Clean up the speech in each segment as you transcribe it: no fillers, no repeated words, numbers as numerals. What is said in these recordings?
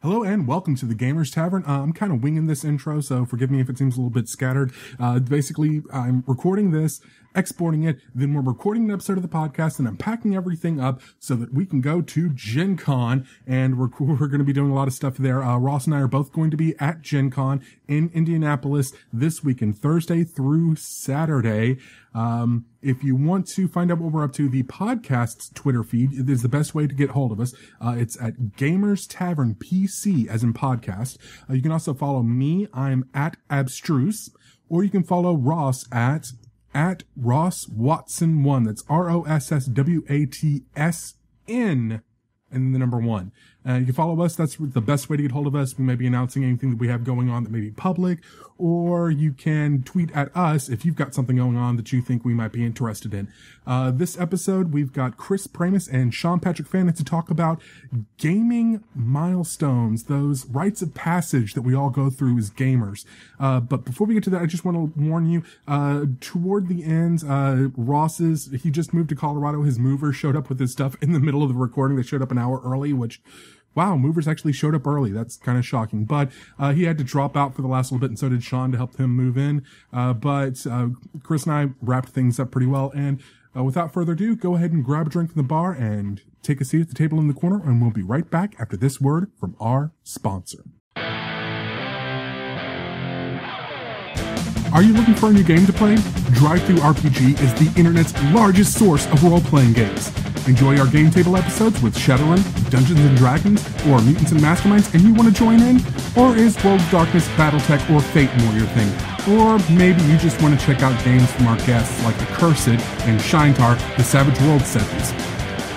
Hello and welcome to the Gamers Tavern. I'm kind of winging this intro, so forgive me if it seems a little bit scattered. Basically, I'm recording this, exporting it, then we're recording an episode of the podcast, and I'm packing everything up so that we can go to Gen Con, and we're going to be doing a lot of stuff there. Ross and I are both going to be at Gen Con in Indianapolis this weekend, Thursday through Saturday. If you want to find out what we're up to, the podcast's Twitter feed is the best way to get hold of us. It's at Gamers Tavern PC, as in podcast. You can also follow me. I'm at Abstruse, or you can follow Ross at Ross Watson 1. That's ROSSWATSN and the number 1. You can follow us. That's the best way to get hold of us. We may be announcing anything that we have going on that may be public, or you can tweet at us if you've got something going on that you think we might be interested in. This episode, we've got Chris Pramas and Sean Patrick Fannon to talk about gaming milestones, those rites of passage that we all go through as gamers. But before we get to that, I just want to warn you, toward the end, he just moved to Colorado. His mover showed up with his stuff in the middle of the recording. They showed up an hour early, which, wow, movers actually showed up early. That's kind of shocking. But he had to drop out for the last little bit, and so did Sean to help him move in. But Chris and I wrapped things up pretty well. And without further ado, go ahead and grab a drink from the bar and take a seat at the table in the corner, and we'll be right back after this word from our sponsor. Are you looking for a new game to play? Drive-Thru RPG is the internet's largest source of role-playing games. Enjoy our game table episodes with Shadowrun, Dungeons & Dragons, or Mutants and Masterminds, and you want to join in? Or is World of Darkness, Battletech, or Fate more your thing? Or maybe you just want to check out games from our guests like Accursed and Shintar, the Savage World series.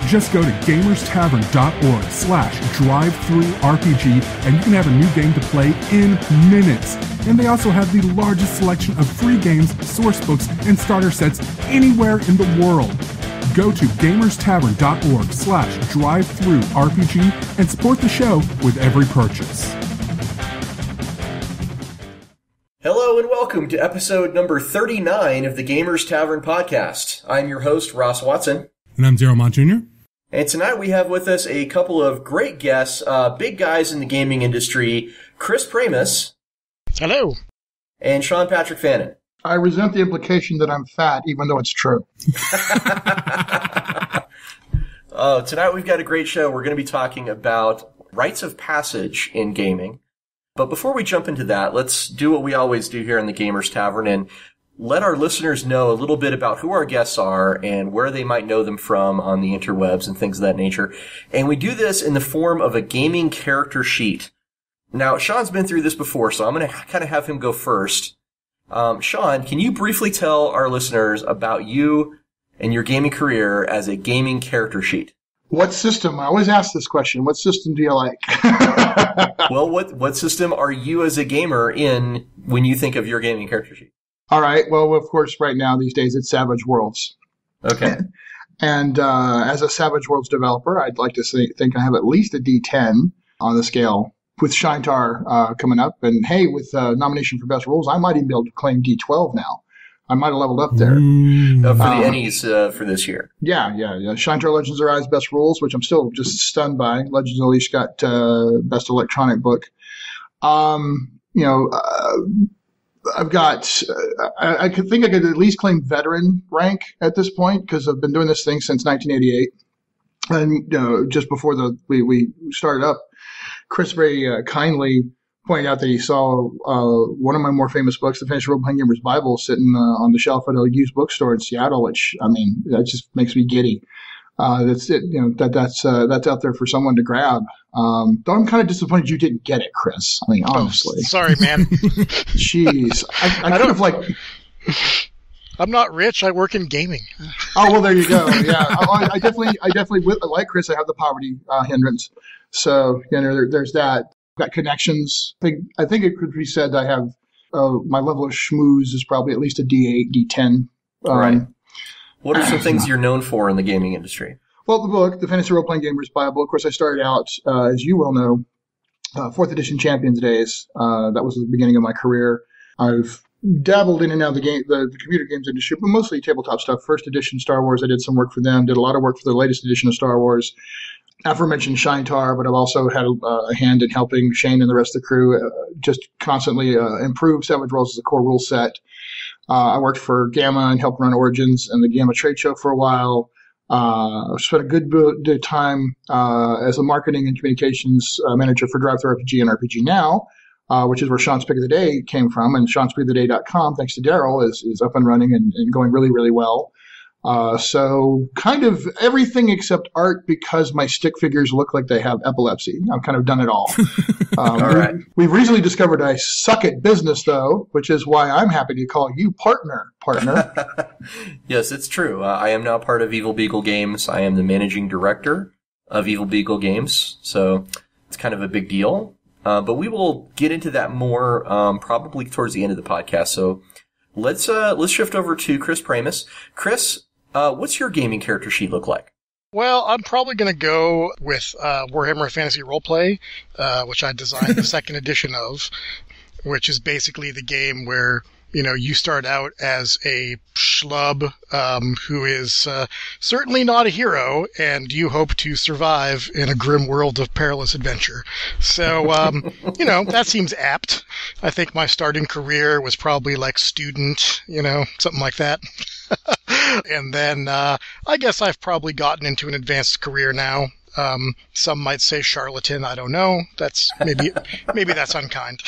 Just go to gamerstavern.org/drive-thru-RPG and you can have a new game to play in minutes. And they also have the largest selection of free games, source books, and starter sets anywhere in the world. Go to gamerstavern.org/drive-thru-RPG and support the show with every purchase. Hello and welcome to episode number 39 of the Gamers Tavern podcast. I'm your host, Ross Watson. And I'm Zero Mont Jr. And tonight we have with us a couple of great guests, big guys in the gaming industry, Chris Pramas. Hello. And Sean Patrick Fannon. I resent the implication that I'm fat, even though it's true. Tonight we've got a great show. We're going to be talking about rites of passage in gaming. But before we jump into that, let's do what we always do here in the Gamers Tavern and let our listeners know a little bit about who our guests are and where they might know them from on the interwebs and things of that nature. And we do this in the form of a gaming character sheet. Now, Sean's been through this before, so I'm going to kind of have him go first. Sean, can you briefly tell our listeners about you and your gaming career as a gaming character sheet? What system? I always ask this question. What system do you like? Well, what system are you as a gamer in when you think of your gaming character sheet? All right. Well, of course, right now, these days, it's Savage Worlds. Okay. And as a Savage Worlds developer, I'd like to think I have at least a D10 on the scale with Shintar coming up. And hey, with nomination for Best Rules, I might even be able to claim D12 now. I might have leveled up there. For the Ennies for this year. Yeah. Shintar Legends Arise Best Rules, which I'm still just stunned by. Legends Unleashed got Best Electronic Book. I've got, I could think I could at least claim veteran rank at this point because I've been doing this thing since 1988. And, just before we started up, Chris very kindly pointed out that he saw one of my more famous books, The Fantasy Role Playing Gamer's Bible, sitting on the shelf at a used bookstore in Seattle, which, I mean, that just makes me giddy. That's it. That's out there for someone to grab. Though I'm kind of disappointed you didn't get it, Chris. I mean, honestly. Sorry, man. Jeez. I could have I'm not rich. I work in gaming. Oh, well, there you go. Yeah. I definitely like Chris. I have the poverty hindrance. So, there's that. I've got connections. I think it could be said I have my level of schmooze is probably at least a D8, D10. Right. What are some things you're known for in the gaming industry? Well, the book, The Fantasy Role Playing Gamer's Bible. Of course, I started out, as you well know, 4th edition Champions days. That was the beginning of my career. I've dabbled in and out of the computer games industry, but mostly tabletop stuff. 1st edition Star Wars, I did some work for them. Did a lot of work for the latest edition of Star Wars. aforementioned Shinetar, but I've also had a hand in helping Shane and the rest of the crew just constantly improve Savage Worlds as a core rule set. I worked for Gamma and helped run Origins and the Gamma trade show for a while. Spent a good bit of time as a marketing and communications manager for Drive Thru RPG and RPG Now, which is where Sean's Pick of the Day came from. And Sean'sPickOfTheDay.com, thanks to Daryl, is up and running and going really, really well. So kind of everything except art, because my stick figures look like they have epilepsy. I've kind of done it all. All right. We've recently discovered I suck at business, though, which is why I'm happy to call you partner. Yes, it's true. I am now part of Evil Beagle Games. I am the managing director of Evil Beagle Games. So it's kind of a big deal. But we will get into that more probably towards the end of the podcast. So let's shift over to Chris Pramas. Chris, what's your gaming character sheet look like? Well, I'm probably going to go with Warhammer Fantasy Roleplay, which I designed the second edition of, which is basically the game where, you start out as a schlub who is certainly not a hero, and you hope to survive in a grim world of perilous adventure. So, that seems apt. I think my starting career was probably like student, something like that. And then I guess I've probably gotten into an advanced career now. Some might say charlatan. I don't know. That's maybe that's unkind.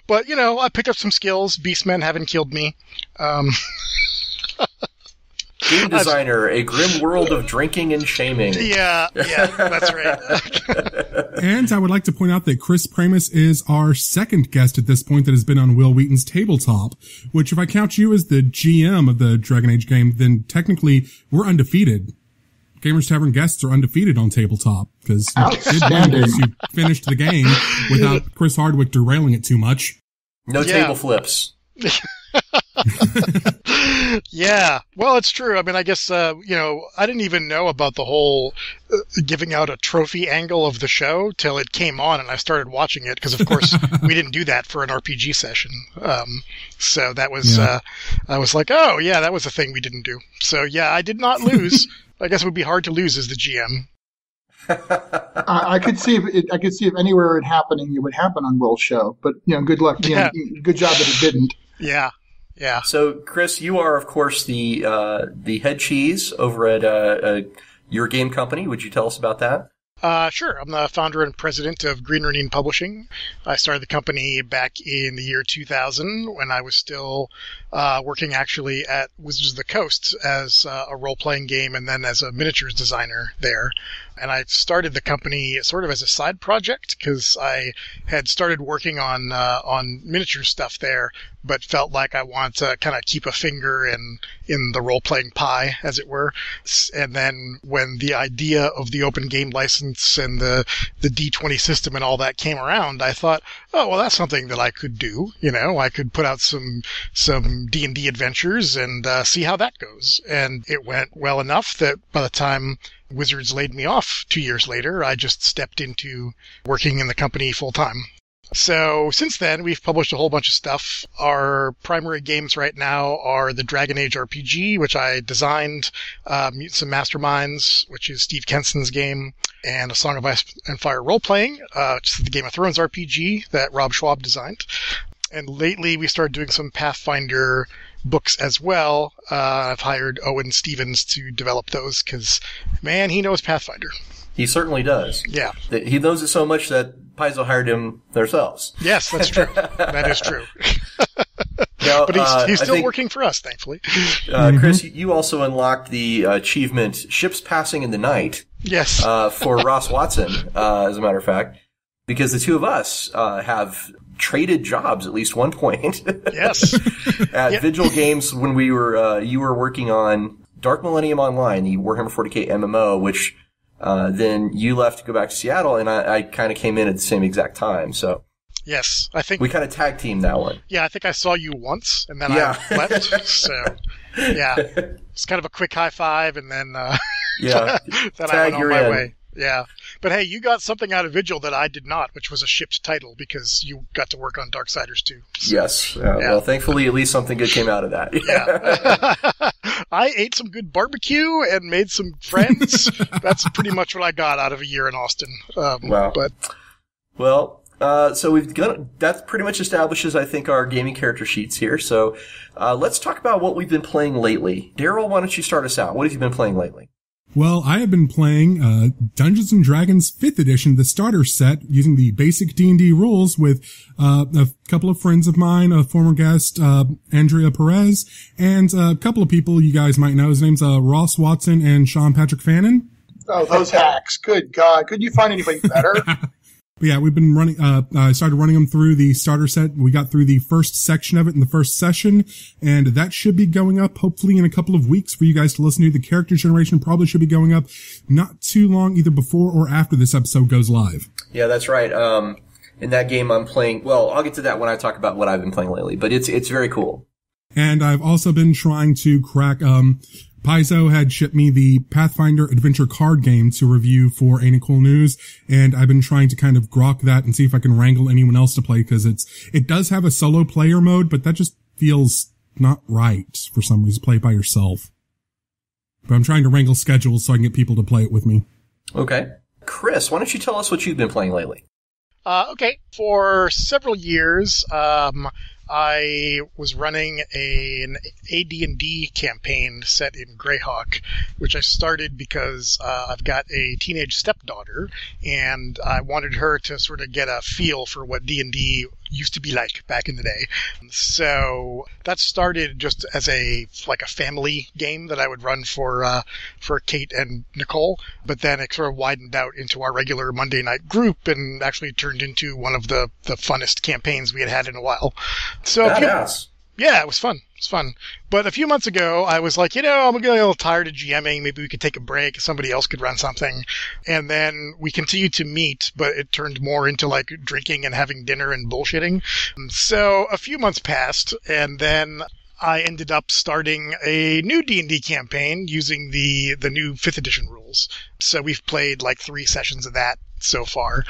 But, I picked up some skills. Beastmen haven't killed me. Game designer, a grim world of drinking and shaming. Yeah, that's right. And I would like to point out that Chris Pramas is our second guest at this point that has been on Will Wheaton's Tabletop, which if I count you as the GM of the Dragon Age game, then technically we're undefeated. Gamers Tavern guests are undefeated on Tabletop because you finished the game without Chris Hardwick derailing it too much. No table flips. Yeah, well, it's true. I mean, I guess, I didn't even know about the whole giving out a trophy angle of the show till it came on and I started watching it because, of course, we didn't do that for an RPG session. So that was, I was like, oh, yeah, that was a thing we didn't do. So, yeah, I did not lose. I guess it would be hard to lose as the GM. I could see if anywhere it happening, it would happen on Will's show. But good luck. Good job that it didn't. Yeah. So, Chris, you are, of course, the head cheese over at your game company. Would you tell us about that? Sure. I'm the founder and president of Green Ronin Publishing. I started the company back in the year 2000 when I was still working actually at Wizards of the Coast as a role-playing game and then as a miniatures designer there. And I started the company sort of as a side project because I had started working on miniature stuff there, but felt like I wanted to kind of keep a finger in the role-playing pie, as it were. And then when the idea of the open game license and the D20 system and all that came around, I thought, oh, well, that's something that I could do. I could put out some D&D adventures and see how that goes. And it went well enough that by the time Wizards laid me off 2 years later, I just stepped into working in the company full time. So since then, we've published a whole bunch of stuff. Our primary games right now are the Dragon Age RPG, which I designed, Mutants and Masterminds, which is Steve Kenson's game, and A Song of Ice and Fire Role-Playing, which is the Game of Thrones RPG that Rob Schwab designed. And lately, we started doing some Pathfinder books as well. I've hired Owen Stevens to develop those because, man, he knows Pathfinder. He certainly does. Yeah. He knows it so much that Paizo hired him themselves. Yes, that's true. That is true. Now, but he's still working for us, thankfully. Chris, you also unlocked the achievement Ships Passing in the Night. Yes. For Ross Watson, as a matter of fact, because the two of us have traded jobs at least one point. Yes. At Vigil Games when we were you were working on Dark Millennium Online, the Warhammer 40K MMO, which then you left to go back to Seattle, and I kind of came in at the same exact time. So yes, I think we kind of tag teamed that one. Yeah, I think I saw you once, and then I left. So yeah, it's kind of a quick high five, and then then I went on my way. Yeah, But hey, you got something out of Vigil that I did not, which was a shipped title because you got to work on Darksiders too. So, yes. Well, thankfully, at least something good came out of that. Yeah. I ate some good barbecue and made some friends. That's pretty much what I got out of a year in Austin. Wow. So that pretty much establishes, I think, our gaming character sheets here. So let's talk about what we've been playing lately. Daryl, why don't you start us out? What have you been playing lately? Well, I have been playing Dungeons & Dragons 5th edition, the starter set, using the basic D&D rules with a couple of friends of mine, a former guest, Andrea Perez, and a couple of people you guys might know. His name's Ross Watson and Sean Patrick Fannon. Oh, those hacks. Good God. Couldn't you find anybody better? But yeah, we've been running, I started running them through the starter set. We got through the first section of it in the first session, and that should be going up hopefully in a couple of weeks for you guys to listen to. The character generation probably should be going up not too long, either before or after this episode goes live. Yeah, that's right. In that game I'm playing, well, I'll get to that when I talk about what I've been playing lately, but it's very cool. And I've also been trying to crack, Paizo had shipped me the Pathfinder Adventure card game to review for Ain't It Cool News, and I've been trying to kind of grok that and see if I can wrangle anyone else to play, because it does have a solo player mode, but that just feels not right for some reason, play by yourself. But I'm trying to wrangle schedules so I can get people to play it with me. Okay. Chris, why don't you tell us what you've been playing lately? Okay. For several years, I was running an AD&D campaign set in Greyhawk, which I started because I've got a teenage stepdaughter, and I wanted her to sort of get a feel for what D&D used to be like back in the day. So that started just as a family game that I would run for Kate and Nicole, but then it sort of widened out into our regular Monday night group and actually turned into one of the funnest campaigns we had in a while. So yeah, it was fun. It's fun. But a few months ago, I was like, I'm getting a little tired of GMing. Maybe we could take a break. Somebody else could run something. And then we continued to meet, but it turned more into like drinking and having dinner and bullshitting. So a few months passed, and then I ended up starting a new D&D campaign using the new 5th edition rules. So we've played like 3 sessions of that so far.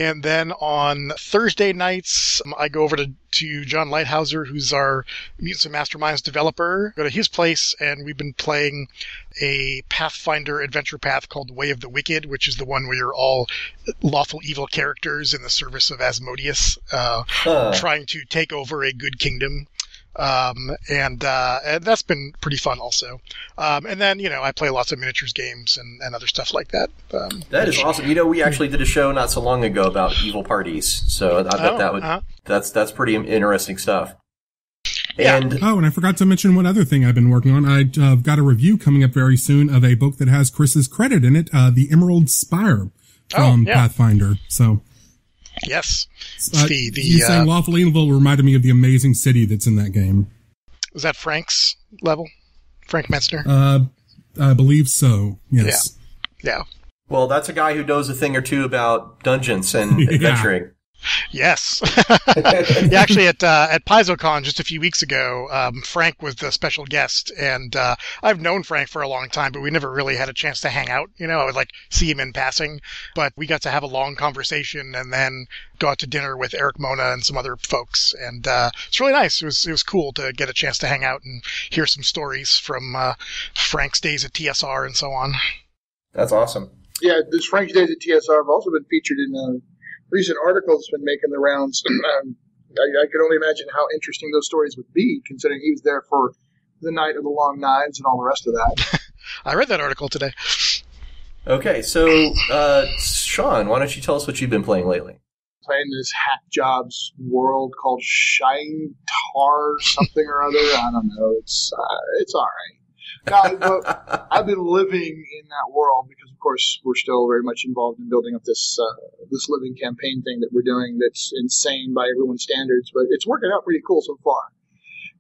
And then on Thursday nights, I go over to John Lighthouser, who's our Mutants and Masterminds developer. Go to his place, and we've been playing a Pathfinder adventure path called Way of the Wicked, which is the one where you're all lawful evil characters in the service of Asmodeus, trying to take over a good kingdom. And that's been pretty fun also. And then, I play lots of miniatures games and other stuff like that. That is awesome. We actually did a show not so long ago about evil parties. So I bet that's pretty interesting stuff. Yeah. And I forgot to mention one other thing I've been working on. I've got a review coming up very soon of a book that has Chris's credit in it, The Emerald Spire from Pathfinder. So. Yes. You saying lawful evil reminded me of the amazing city that's in that game. Was that Frank's level? Frank Metzner? I believe so, yes. Yeah. Well, that's a guy who knows a thing or two about dungeons and adventuring. Yes. Yeah, actually, at PaizoCon just a few weeks ago, Frank was the special guest, and I've known Frank for a long time, but we never really had a chance to hang out. I would see him in passing, but we got to have a long conversation and then go out to dinner with Eric Mona and some other folks, and it's really nice. It was cool to get a chance to hang out and hear some stories from Frank's days at TSR and so on. That's awesome. Yeah, this Frank's days at TSR have also been featured in recent article that's been making the rounds. I could only imagine how interesting those stories would be, considering he was there for the Night of the Long Knives and all the rest of that. I read that article today. Okay, so Sean, why don't you tell us what you've been playing lately? Playing this hack jobs world called Shine Tar something or other. I don't know. It's all right. No, I've been living in that world because, of course, we're still very much involved in building up this living campaign thing that we're doing that's insane by everyone's standards, but it's working out pretty cool so far.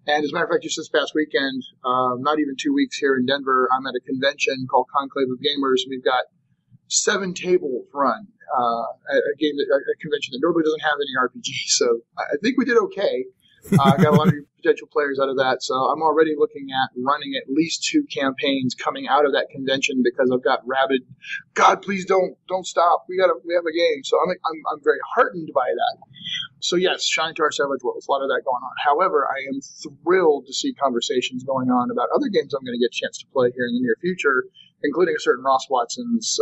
And as a matter of fact, just this past weekend, not even 2 weeks here in Denver, I'm at a convention called Conclave of Gamers, and we've got 7 tables run at a convention that normally doesn't have any RPGs, so I think we did okay. I got a lot of potential players out of that, so I'm already looking at running at least 2 campaigns coming out of that convention because I've got rabid. God, please don't stop. We have a game, so I'm very heartened by that. So yes, Shine to Our Savage Worlds, a lot of that going on. However, I am thrilled to see conversations going on about other games I'm going to get a chance to play here in the near future, including a certain Ross Watson's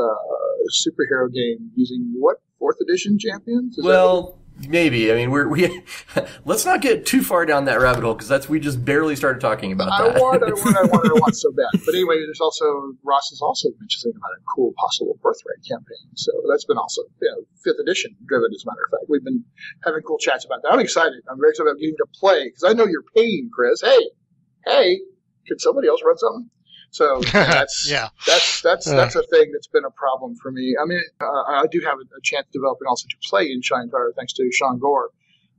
superhero game using what, 4th edition champions? Maybe. I mean, we let's not get too far down that rabbit hole because we just barely started talking about that. I want so bad. But anyway, Ross is also mentioning about a cool possible Birthright campaign. So that's been also 5th edition driven, as a matter of fact. We've been having cool chats about that. I'm excited. I'm very excited about getting to play because I know you're paying, Chris. Hey, could somebody else run something? So that's that's a thing that's been a problem for me. I mean, I do have a chance developing also to play in Shine Fire thanks to Sean Gore,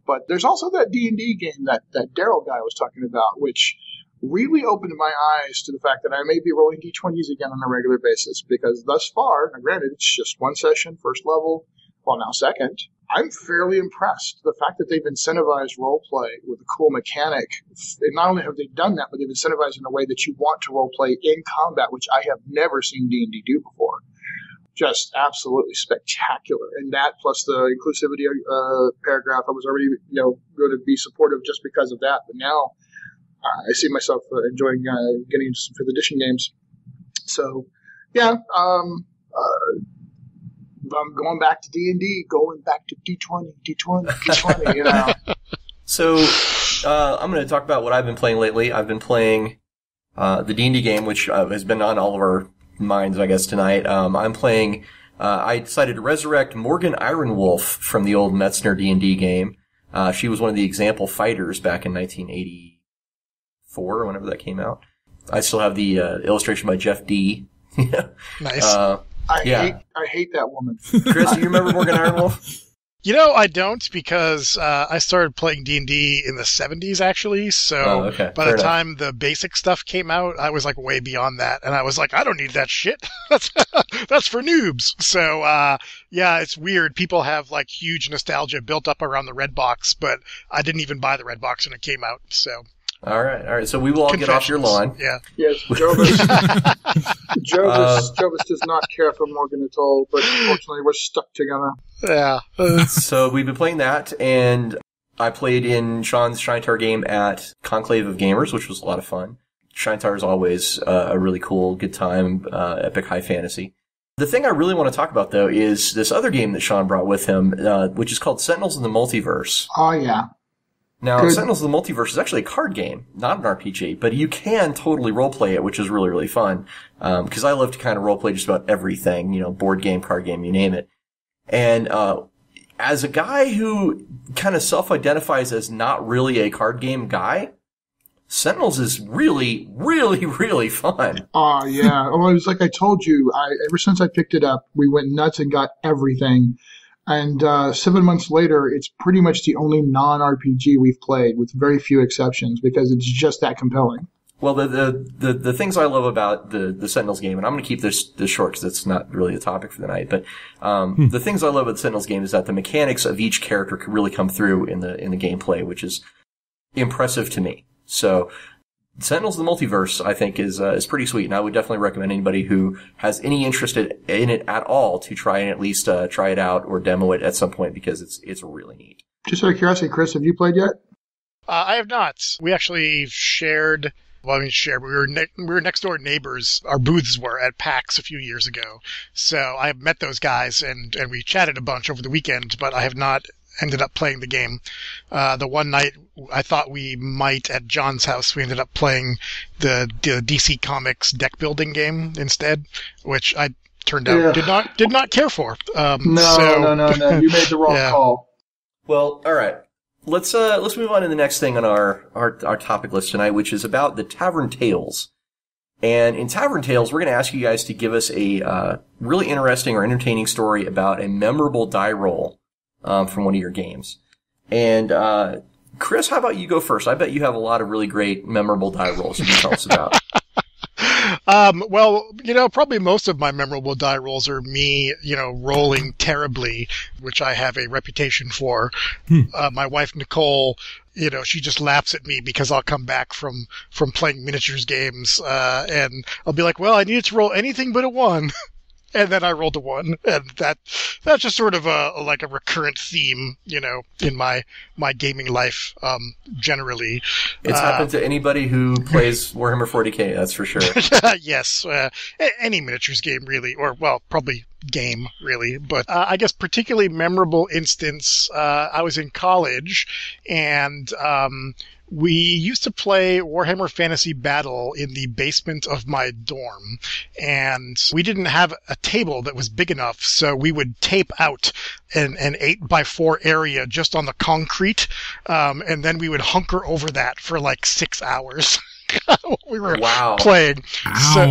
but there's also that D&D game that Daryl guy was talking about, which really opened my eyes to the fact that I may be rolling D20s again on a regular basis because thus far, now granted, it's just 1 session, first level, well now second. I'm fairly impressed. The fact that they've incentivized roleplay with a cool mechanic, and not only have they done that, but they've incentivized in a way that you want to roleplay in combat, which I have never seen D&D do before. Just absolutely spectacular. And that plus the inclusivity paragraph, I was already going to be supportive just because of that. But now I see myself enjoying getting into some 5th edition games. So, yeah, I'm going back to D&D, going back to D20, So, I'm going to talk about what I've been playing lately. I've been playing the D&D game, which has been on all of our minds, I guess, tonight. I'm playing, I decided to resurrect Morgan Ironwolf from the old Metzner D&D game. She was one of the example fighters back in 1984, or whenever that came out. I still have the illustration by Jeff D. Nice. I hate that woman. Chris, do you remember Morgan Ironwolf? I don't because I started playing D&D in the 70s, actually. So by the time the basic stuff came out, I was like way beyond that. And I was like, I don't need that shit. That's for noobs. So, it's weird. People have like huge nostalgia built up around the red box, but I didn't even buy the red box when it came out. So. All right. So we will all get off your lawn. Yeah. Yes, Jovis does not care for Morgan at all, but unfortunately we're stuck together. Yeah. So we've been playing that, and I played in Sean's Shintar game at Conclave of Gamers, which was a lot of fun. Shintar is always a really cool, good time, epic high fantasy. The thing I really want to talk about, though, is this other game that Sean brought with him, which is called Sentinels in the Multiverse. Oh, yeah. Now, Sentinels of the Multiverse is actually a card game, not an RPG, but you can totally roleplay it, which is really, really fun. Because I love to kind of roleplay just about everything, board game, card game, you name it. And as a guy who kind of self-identifies as not really a card game guy, Sentinels is really, really, really fun. Oh, yeah. Well, it was like I told you, ever since I picked it up, we went nuts and got everything. And 7 months later, it's pretty much the only non-RPG we've played, with very few exceptions, because it's just that compelling. Well, the things I love about the Sentinels game, and I'm going to keep this short because it's not really a topic for the night, but the things I love about the Sentinels game is that the mechanics of each character can really come through in the gameplay, which is impressive to me. So Sentinels of the Multiverse, I think, is pretty sweet, and I would definitely recommend anybody who has any interest in it at all to try and at least try it out or demo it at some point, because it's really neat. Just out of curiosity, Chris, have you played yet? I have not. We actually shared. Well, we were next door neighbors. Our booths were at PAX a few years ago, so I met those guys and we chatted a bunch over the weekend. But I have not ended up playing the game. The one night I thought we might at John's house, we ended up playing the DC Comics deck building game instead, which I turned out did not care for. No. You made the wrong call. Well, all right. Let's move on to the next thing on our topic list tonight, which is about the Tavern Tales. And in Tavern Tales, we're going to ask you guys to give us a really interesting or entertaining story about a memorable die roll from one of your games. And Chris, how about you go first? I bet you have a lot of really great memorable die rolls you can tell us about. Well, probably most of my memorable die rolls are me, rolling terribly, which I have a reputation for. My wife, Nicole, she just laughs at me because I'll come back from playing miniatures games, and I'll be like, well, I needed to roll anything but a 1. And then I rolled a 1, and that's just sort of a recurrent theme, in my gaming life, generally. It's happened to anybody who plays Warhammer 40K, that's for sure. Yes, any miniatures game, really, or, well, probably game, really. But I guess particularly memorable instance, I was in college, and we used to play Warhammer Fantasy Battle in the basement of my dorm, and we didn't have a table that was big enough, so we would tape out an 8x4 area just on the concrete, and then we would hunker over that for like 6 hours. We were playing. So,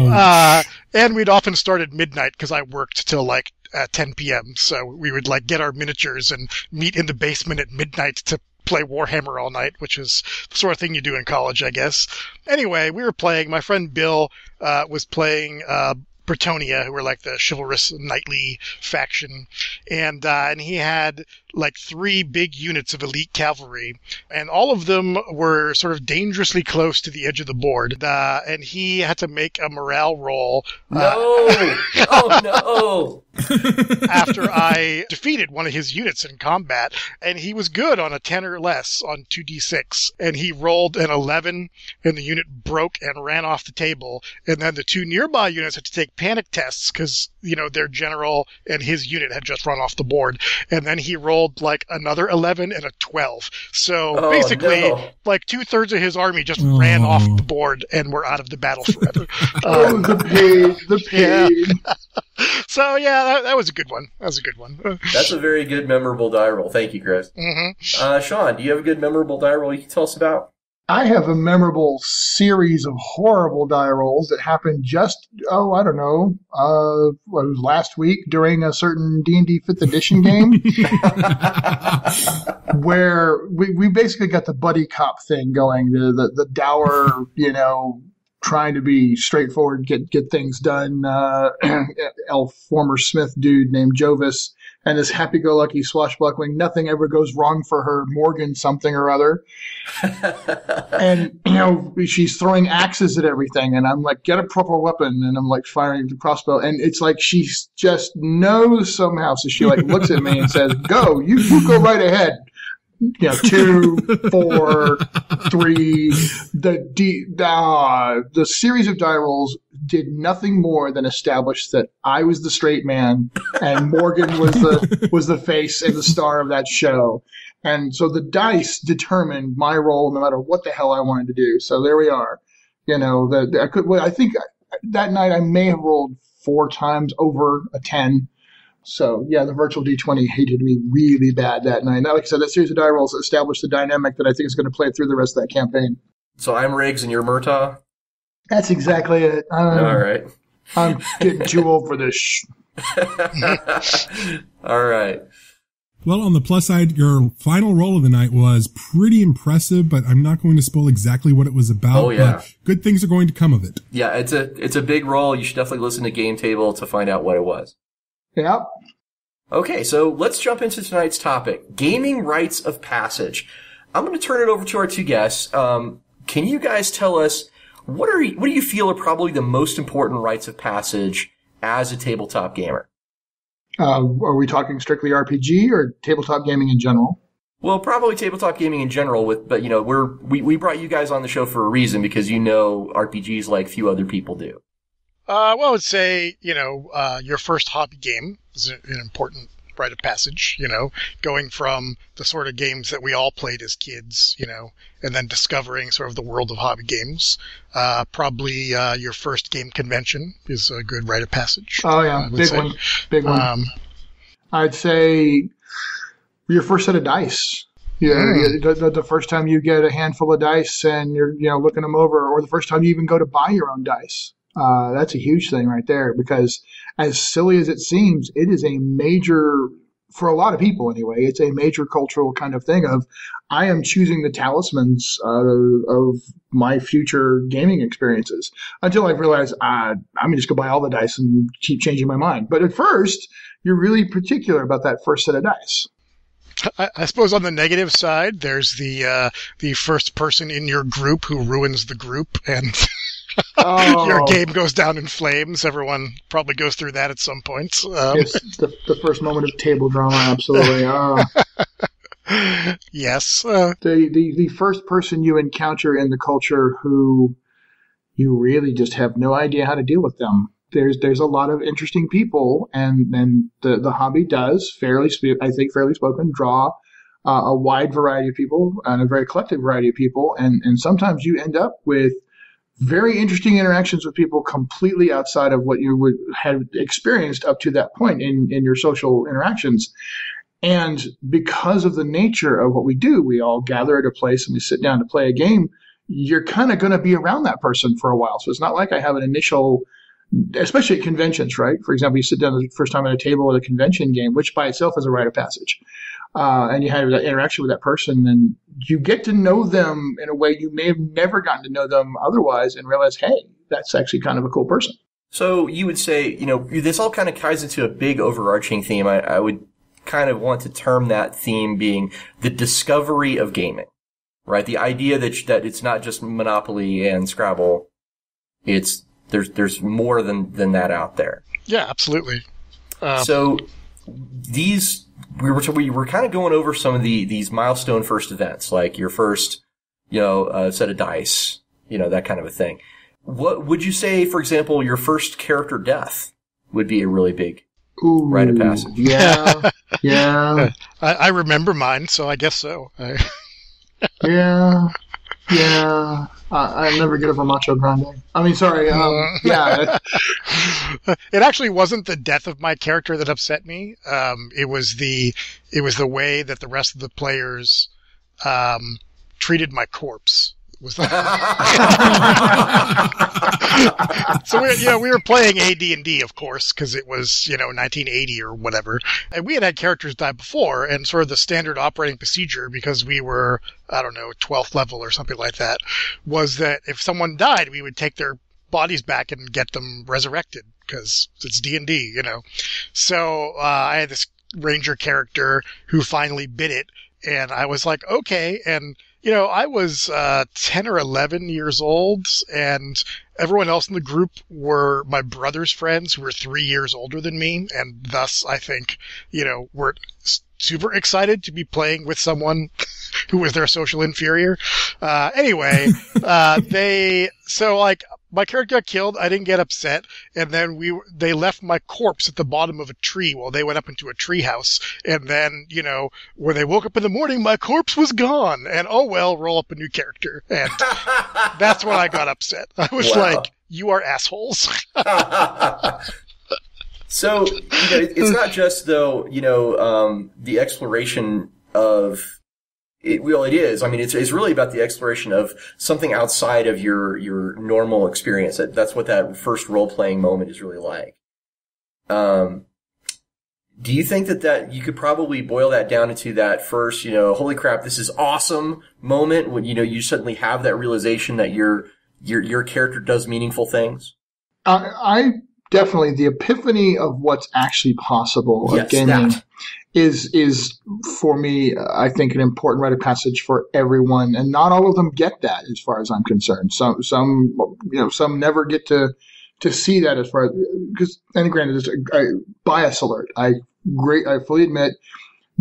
and we'd often start at midnight because I worked till like 10 p.m. So we would like get our miniatures and meet in the basement at midnight to play Warhammer all night, which is the sort of thing you do in college, I guess. Anyway, we were playing. My friend Bill was playing Bretonia, who were like the chivalrous knightly faction, and he had like 3 big units of elite cavalry, and all of them were sort of dangerously close to the edge of the board, and he had to make a morale roll. No! Oh, no! After I defeated one of his units in combat, and he was good on a 10 or less on 2d6, and he rolled an 11, and the unit broke and ran off the table, and then the 2 nearby units had to take panic tests because, their general and his unit had just run off the board, and then he rolled like another 11 and a 12. So basically, like 2/3 of his army just ran off the board and were out of the battle forever. The pain. Yeah. So yeah, that was a good one. That's a very good memorable die roll. Thank you, Chris. Mm-hmm. Sean, do you have a good memorable die roll you can tell us about? I have a memorable series of horrible die rolls that happened just, I don't know, it was last week during a certain D&D 5th edition game where we basically got the buddy cop thing going, the dour, trying to be straightforward, get things done, former Smith dude named Jovis, and this happy-go-lucky swashbuckling, nothing ever goes wrong for her, Morgan something or other. And, she's throwing axes at everything, and I'm like, get a proper weapon, and I'm like firing the crossbow, and it's like she just knows somehow, so she like looks at me and says, go, you go right ahead. 2, 4, 3. The series of die rolls did nothing more than establish that I was the straight man and Morgan was the face and the star of that show. And so the dice determined my role no matter what the hell I wanted to do. So there we are. I think that night I may have rolled 4 times over a 10. So, yeah, the virtual D20 hated me really bad that night. Now, like I said, that series of die rolls established the dynamic that I think is going to play through the rest of that campaign. So I'm Riggs and you're Murtaugh? That's exactly it. All right. I'm getting too old for this. All right. Well, on the plus side, your final roll of the night was pretty impressive, but I'm not going to spoil exactly what it was about. Oh, yeah. But good things are going to come of it. Yeah, it's a big roll. You should definitely listen to Game Table to find out what it was. Yep. Okay, so let's jump into tonight's topic, gaming rites of passage. I'm going to turn it over to our 2 guests. Can you guys tell us what do you feel are probably the most important rites of passage as a tabletop gamer? Are we talking strictly RPG or tabletop gaming in general? Well, probably tabletop gaming in general. But we brought you guys on the show for a reason because RPGs like few other people do. Well, I would say, your first hobby game is an important rite of passage, going from the sort of games that we all played as kids, and then discovering sort of the world of hobby games. Probably your first game convention is a good rite of passage. Oh, yeah. Big one. I'd say your first set of dice. The first time you get a handful of dice and you're, looking them over, or the first time you even go to buy your own dice. That's a huge thing right there because as silly as it seems, it is a major for a lot of people anyway, it's a major cultural kind of thing of I am choosing the talismans of my future gaming experiences until I realize I'm going to just go buy all the dice and keep changing my mind. But at first, you're really particular about that first set of dice. I suppose on the negative side, there's the first person in your group who ruins the group, and your game goes down in flames. Everyone probably goes through that at some point. It's the first moment of table drama, absolutely. Yes. The first person you encounter in the culture who you really just have no idea how to deal with them. There's a lot of interesting people, and the hobby does, fairly spoken, draw a wide variety of people and a very eclectic variety of people, and sometimes you end up with very interesting interactions with people completely outside of what you would have experienced up to that point in your social interactions. And because of the nature of what we do, we all gather at a place and we sit down to play a game. You're kind of going to be around that person for a while. So it's not like I have an initial, especially at conventions, right? For example, you sit down the first time at a table at a convention game, which by itself is a rite of passage. And you have that interaction with that person, and you get to know them in a way you may have never gotten to know them otherwise, and realize, hey, that's actually kind of a cool person. So you would say, this all kind of ties into a big overarching theme. I would kind of want to term that theme being the discovery of gaming, right? The idea that it's not just Monopoly and Scrabble. There's more than that out there. Yeah, absolutely. So we were kind of going over some of these milestone first events, like your first, set of dice, that kind of a thing. What would you say, for example, your first character death would be a really big rite of passage? Yeah. Yeah. I remember mine, so I guess so. Yeah. I never get over Macho Grande. I mean, sorry. Yeah. It actually wasn't the death of my character that upset me. It was the way that the rest of the players treated my corpse. So we were playing AD&D, of course, because it was 1980 or whatever, and we had characters die before, and sort of the standard operating procedure, because we were 12th level or something like that, was that if someone died, we would take their bodies back and get them resurrected because it's D&D, So I had this ranger character who finally bit it, and I was like, okay, and I was 10 or 11 years old, and everyone else in the group were my brother's friends who were 3 years older than me, and thus I think, were super excited to be playing with someone who was their social inferior. Anyway, my character got killed. I didn't get upset, and then they left my corpse at the bottom of a tree while they went up into a tree house. And then, when they woke up in the morning, my corpse was gone. And oh well, roll up a new character. And that's when I got upset. I was like, "You are assholes." So it's not just though the exploration of. It is. I mean, it's really about the exploration of something outside of your normal experience. That's what that first role-playing moment is really like. Do you think that you could probably boil that down into that first, holy crap, this is awesome moment when, you suddenly have that realization that your character does meaningful things? I definitely, the epiphany of what's actually possible of gaming is for me, I think, an important rite of passage for everyone, and not all of them get that, as far as I'm concerned. Some never get to see that, as far as, because, and granted, it's a bias alert. I fully admit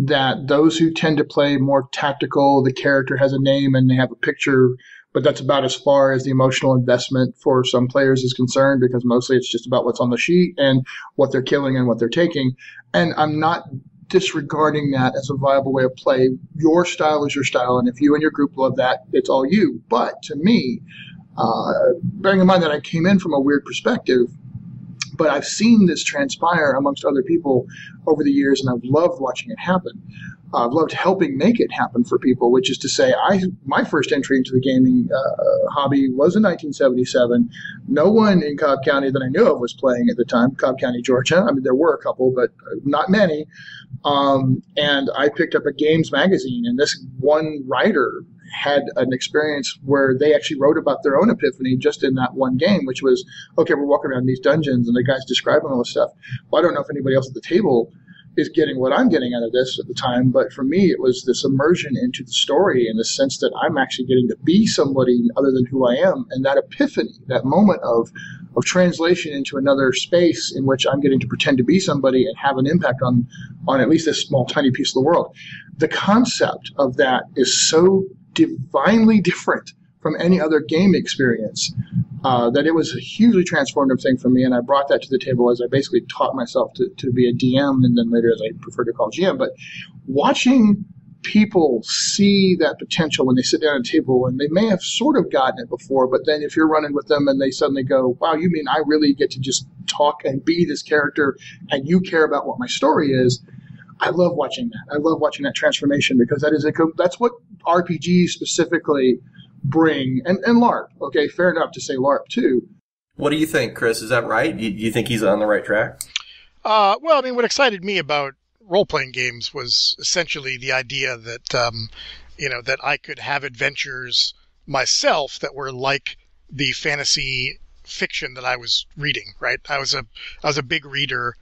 that those who tend to play more tactical, the character has a name and they have a picture, but that's about as far as the emotional investment for some players is concerned, because mostly it's just about what's on the sheet and what they're killing and what they're taking. And I'm not disregarding that as a viable way of play. Your style is your style, and if you and your group love that, it's all you. But to me, bearing in mind that I came in from a weird perspective, But I've seen this transpire amongst other people over the years, and I've loved watching it happen. I've loved helping make it happen for people, which is to say, my first entry into the gaming hobby was in 1977. No one in Cobb County that I knew of was playing at the time, Cobb County, Georgia. I mean, there were a couple, but not many. And I picked up a games magazine, and this one writer had an experience where they actually wrote about their own epiphany just in that one game, which was, okay, we're walking around these dungeons, and the guy's describing all this stuff. Well, I don't know if anybody else at the table is getting what I'm getting out of this at the time, but for me, it was this immersion into the story in the sense that I'm actually getting to be somebody other than who I am, and that epiphany, that moment of translation into another space in which I'm getting to pretend to be somebody and have an impact on at least this small, tiny piece of the world. The concept of that is so divinely different from any other game experience that it was a hugely transformative thing for me, and I brought that to the table as I basically taught myself to be a DM, and then later as I prefer to call GM. But watching people see that potential when they sit down at a table, and they may have sort of gotten it before, but then if you're running with them and they suddenly go, wow, you mean I really get to just talk and be this character, and you care about what my story is, I love watching that. I love watching that transformation, because that's what RPGs specifically bring, and LARP. Okay, fair enough to say LARP too. What do you think, Chris? Is that right? Do you think he's on the right track? Well, I mean, what excited me about role-playing games was essentially the idea that, that I could have adventures myself that were like the fantasy fiction that I was reading, right? I was a big reader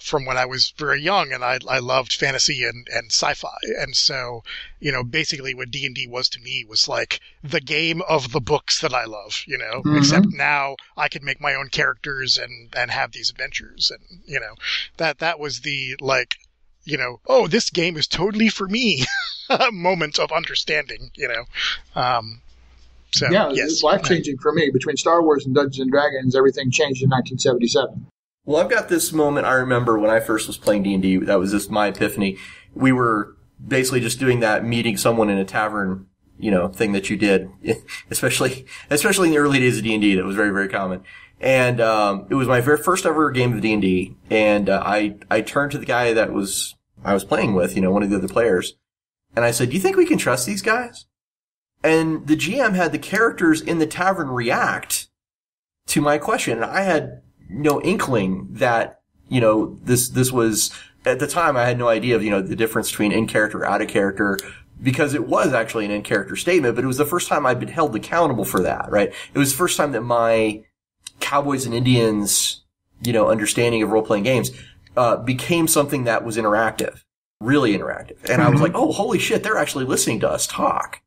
from when I was very young, and I loved fantasy and sci-fi. And so, basically what D&D was to me was like the game of the books that I love, mm-hmm. Except now I could make my own characters and have these adventures. And, that was the like, oh, this game is totally for me moment of understanding, So, yeah, yes. It's life-changing for me. Between Star Wars and Dungeons & Dragons, everything changed in 1977. Well, I've got this moment I remember when I first was playing D&D. That was just my epiphany. We were basically just doing that, meeting someone in a tavern, thing that you did, especially in the early days of D&D. That was very, very common. And it was my very first ever game of D&D. And I turned to the guy that I was playing with, one of the other players, and I said, "Do you think we can trust these guys?" And the GM had the characters in the tavern react to my question, and I had no inkling that, this was, at the time I had no idea of, the difference between in character, out of character, because it was actually an in character statement, but it was the first time I'd been held accountable for that, right? It was the first time that my Cowboys and Indians, understanding of role-playing games, became something that was interactive, really interactive. And I was like, oh, holy shit, they're actually listening to us talk,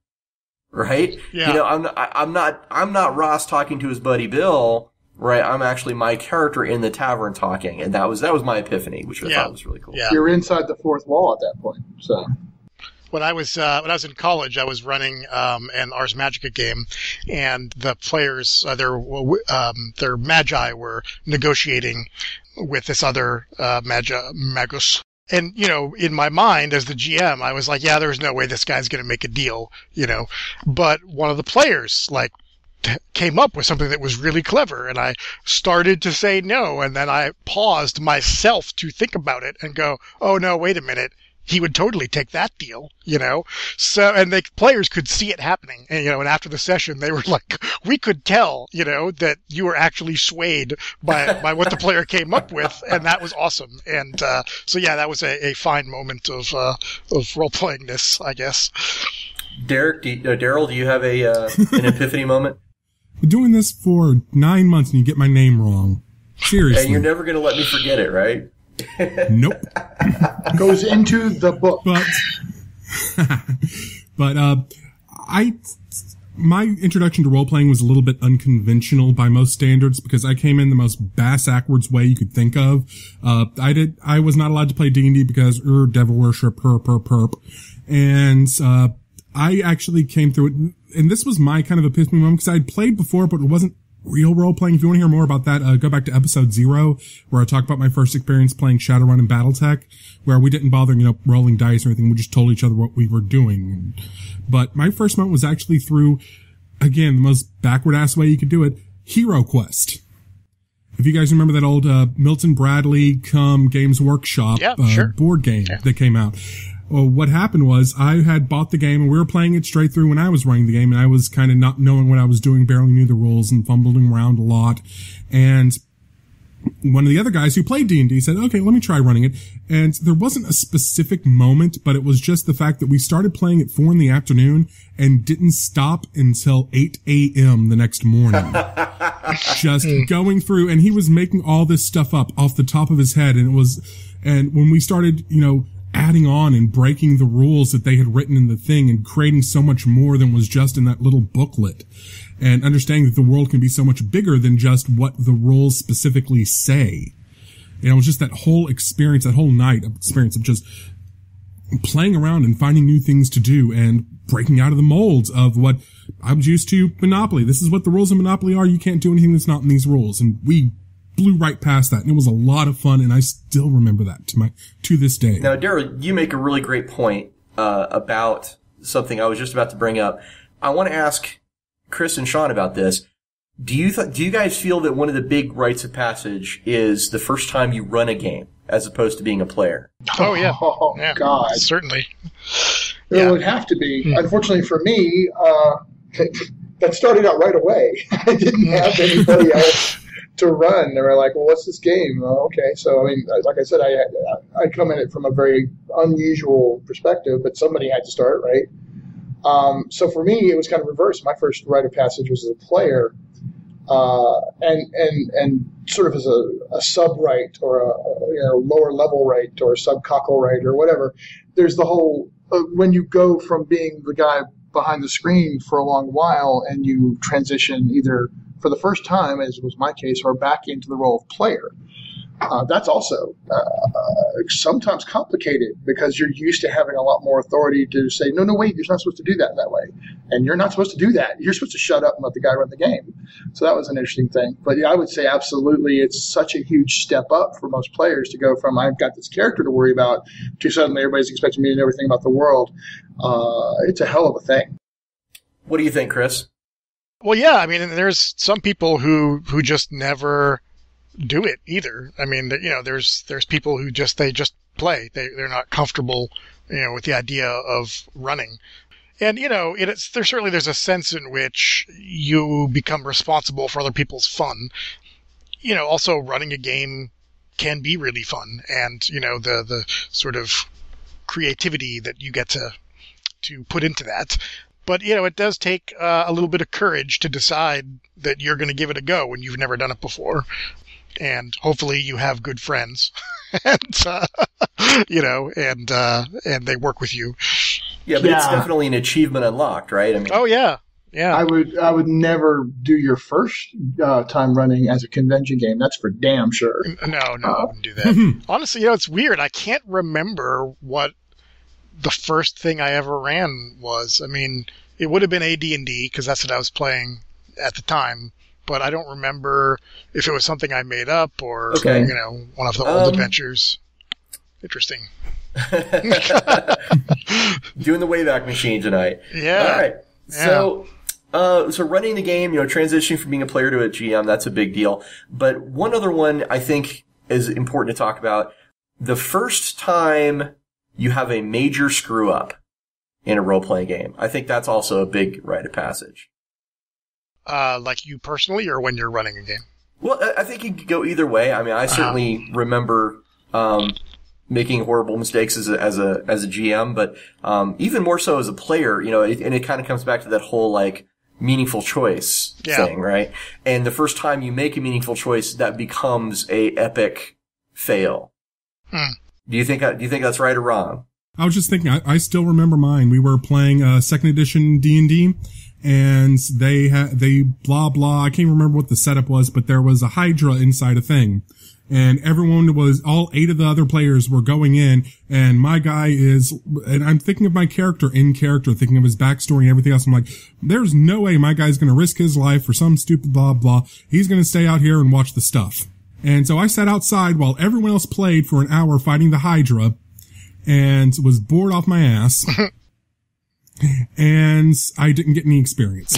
right? Yeah. I'm not Ross talking to his buddy Bill. Right, I'm actually my character in the tavern talking, and that was my epiphany, which I thought was really cool. Yeah. You're inside the fourth wall at that point. So, when I was in college, I was running an Ars Magica game, and the players, their magi were negotiating with this other magus. And, in my mind as the GM, I was like, yeah, there's no way this guy's going to make a deal, But one of the players, came up with something that was really clever, and I started to say no, and then I paused myself to think about it and go, oh no, wait a minute, he would totally take that deal, So, and the players could see it happening, and and after the session, they were like, we could tell, that you were actually swayed by what the player came up with, and that was awesome. And so yeah, that was a fine moment of role playingness, I guess. Daryl, do you have an epiphany moment? We're doing this for 9 months and you get my name wrong. Seriously. And you're never going to let me forget it, right? Nope. Goes into the book. But my introduction to role-playing was a little bit unconventional by most standards because I came in the most bass-ackwards way you could think of. I was not allowed to play D&D because, devil worship, perp. And, I actually came through it, and this was my kind of epiphany moment because I had played before, but it wasn't real role-playing. If you want to hear more about that, go back to episode 0, where I talk about my first experience playing Shadowrun and Battletech, where we didn't bother, rolling dice or anything. We just told each other what we were doing. But my first moment was actually through, again, the most backward-ass way you could do it, Hero Quest. If you guys remember that old Milton Bradley Games Workshop board game that came out. Well, what happened was I had bought the game and we were playing it straight through when I was running the game, and I was kind of not knowing what I was doing, barely knew the rules and fumbling around a lot. And one of the other guys who played D&D said, okay, let me try running it. And there wasn't a specific moment, but it was just the fact that we started playing at 4 p.m. and didn't stop until 8 a.m. the next morning. Just going through, and he was making all this stuff up off the top of his head. And when we started, adding on and breaking the rules that they had written in the thing and creating so much more than was just in that little booklet, and understanding that the world can be so much bigger than just what the rules specifically say. It was just that whole experience, that whole night of experience of just playing around and finding new things to do and breaking out of the molds of what I was used to Monopoly. This is what the rules of Monopoly are. You can't do anything that's not in these rules. And we blew right past that, and it was a lot of fun, and I still remember that to this day. Now, Daryl, you make a really great point about something I was just about to bring up. I want to ask Chris and Sean about this. Do you guys feel that one of the big rites of passage is the first time you run a game as opposed to being a player? Oh, yeah. Oh, yeah, God. Certainly. It would have to be. Unfortunately for me, that started out right away. I didn't have anybody else to run. They were like, well, what's this game? Oh, okay. So, I mean, like I said, I come at it from a very unusual perspective, but somebody had to start, right? So for me, it was kind of reversed. My first rite of passage was as a player, and sort of as a sub-rite or a lower level rite or a sub-cockle rite or whatever. There's the whole, when you go from being the guy behind the screen for a long while and you transition either for the first time, as was my case, or back into the role of player. That's also sometimes complicated because you're used to having a lot more authority to say, no, wait, you're not supposed to do that way. And you're not supposed to do that. You're supposed to shut up and let the guy run the game. So that was an interesting thing. But yeah, I would say absolutely it's such a huge step up for most players to go from I've got this character to worry about to suddenly everybody's expecting me to know everything about the world. It's a hell of a thing. What do you think, Chris? Well, yeah, I mean, there's some people who just never do it either. I mean, there's people who just play. They're not comfortable, with the idea of running. And, there's a sense in which you become responsible for other people's fun. Also running a game can be really fun. And, the sort of creativity that you get to put into that. But, it does take a little bit of courage to decide that you're going to give it a go when you've never done it before. And hopefully you have good friends and they work with you. Yeah, but it's definitely an achievement unlocked, right? I mean, oh, yeah. Yeah. I would never do your first time running as a convention game. That's for damn sure. No, I wouldn't do that. Honestly, it's weird. I can't remember what the first thing I ever ran was. I mean, it would have been AD&D because that's what I was playing at the time. But I don't remember if it was something I made up or, one of the old adventures. Interesting. Doing the Wayback Machine tonight. Yeah. All right. Yeah. So running the game, transitioning from being a player to a GM, that's a big deal. But one other one I think is important to talk about. The first time you have a major screw up in a role-playing game, I think that's also a big rite of passage. Like you personally, or when you're running a game? Well, I think it could go either way. I mean, I certainly remember making horrible mistakes as a GM, but even more so as a player. And it kind of comes back to that whole like meaningful choice thing, right? And the first time you make a meaningful choice, that becomes a epic fail. Do you think that's right or wrong? I was just thinking. I still remember mine. We were playing second edition D&D. And they blah, blah. I can't remember what the setup was, but there was a Hydra inside a thing. And all 8 of the other players were going in, and my guy and I'm thinking of my character in character, thinking of his backstory and everything else. I'm like, there's no way my guy's gonna risk his life for some stupid blah, blah. He's gonna stay out here and watch the stuff. And so I sat outside while everyone else played for an hour fighting the Hydra and was bored off my ass. And I didn't get any experience.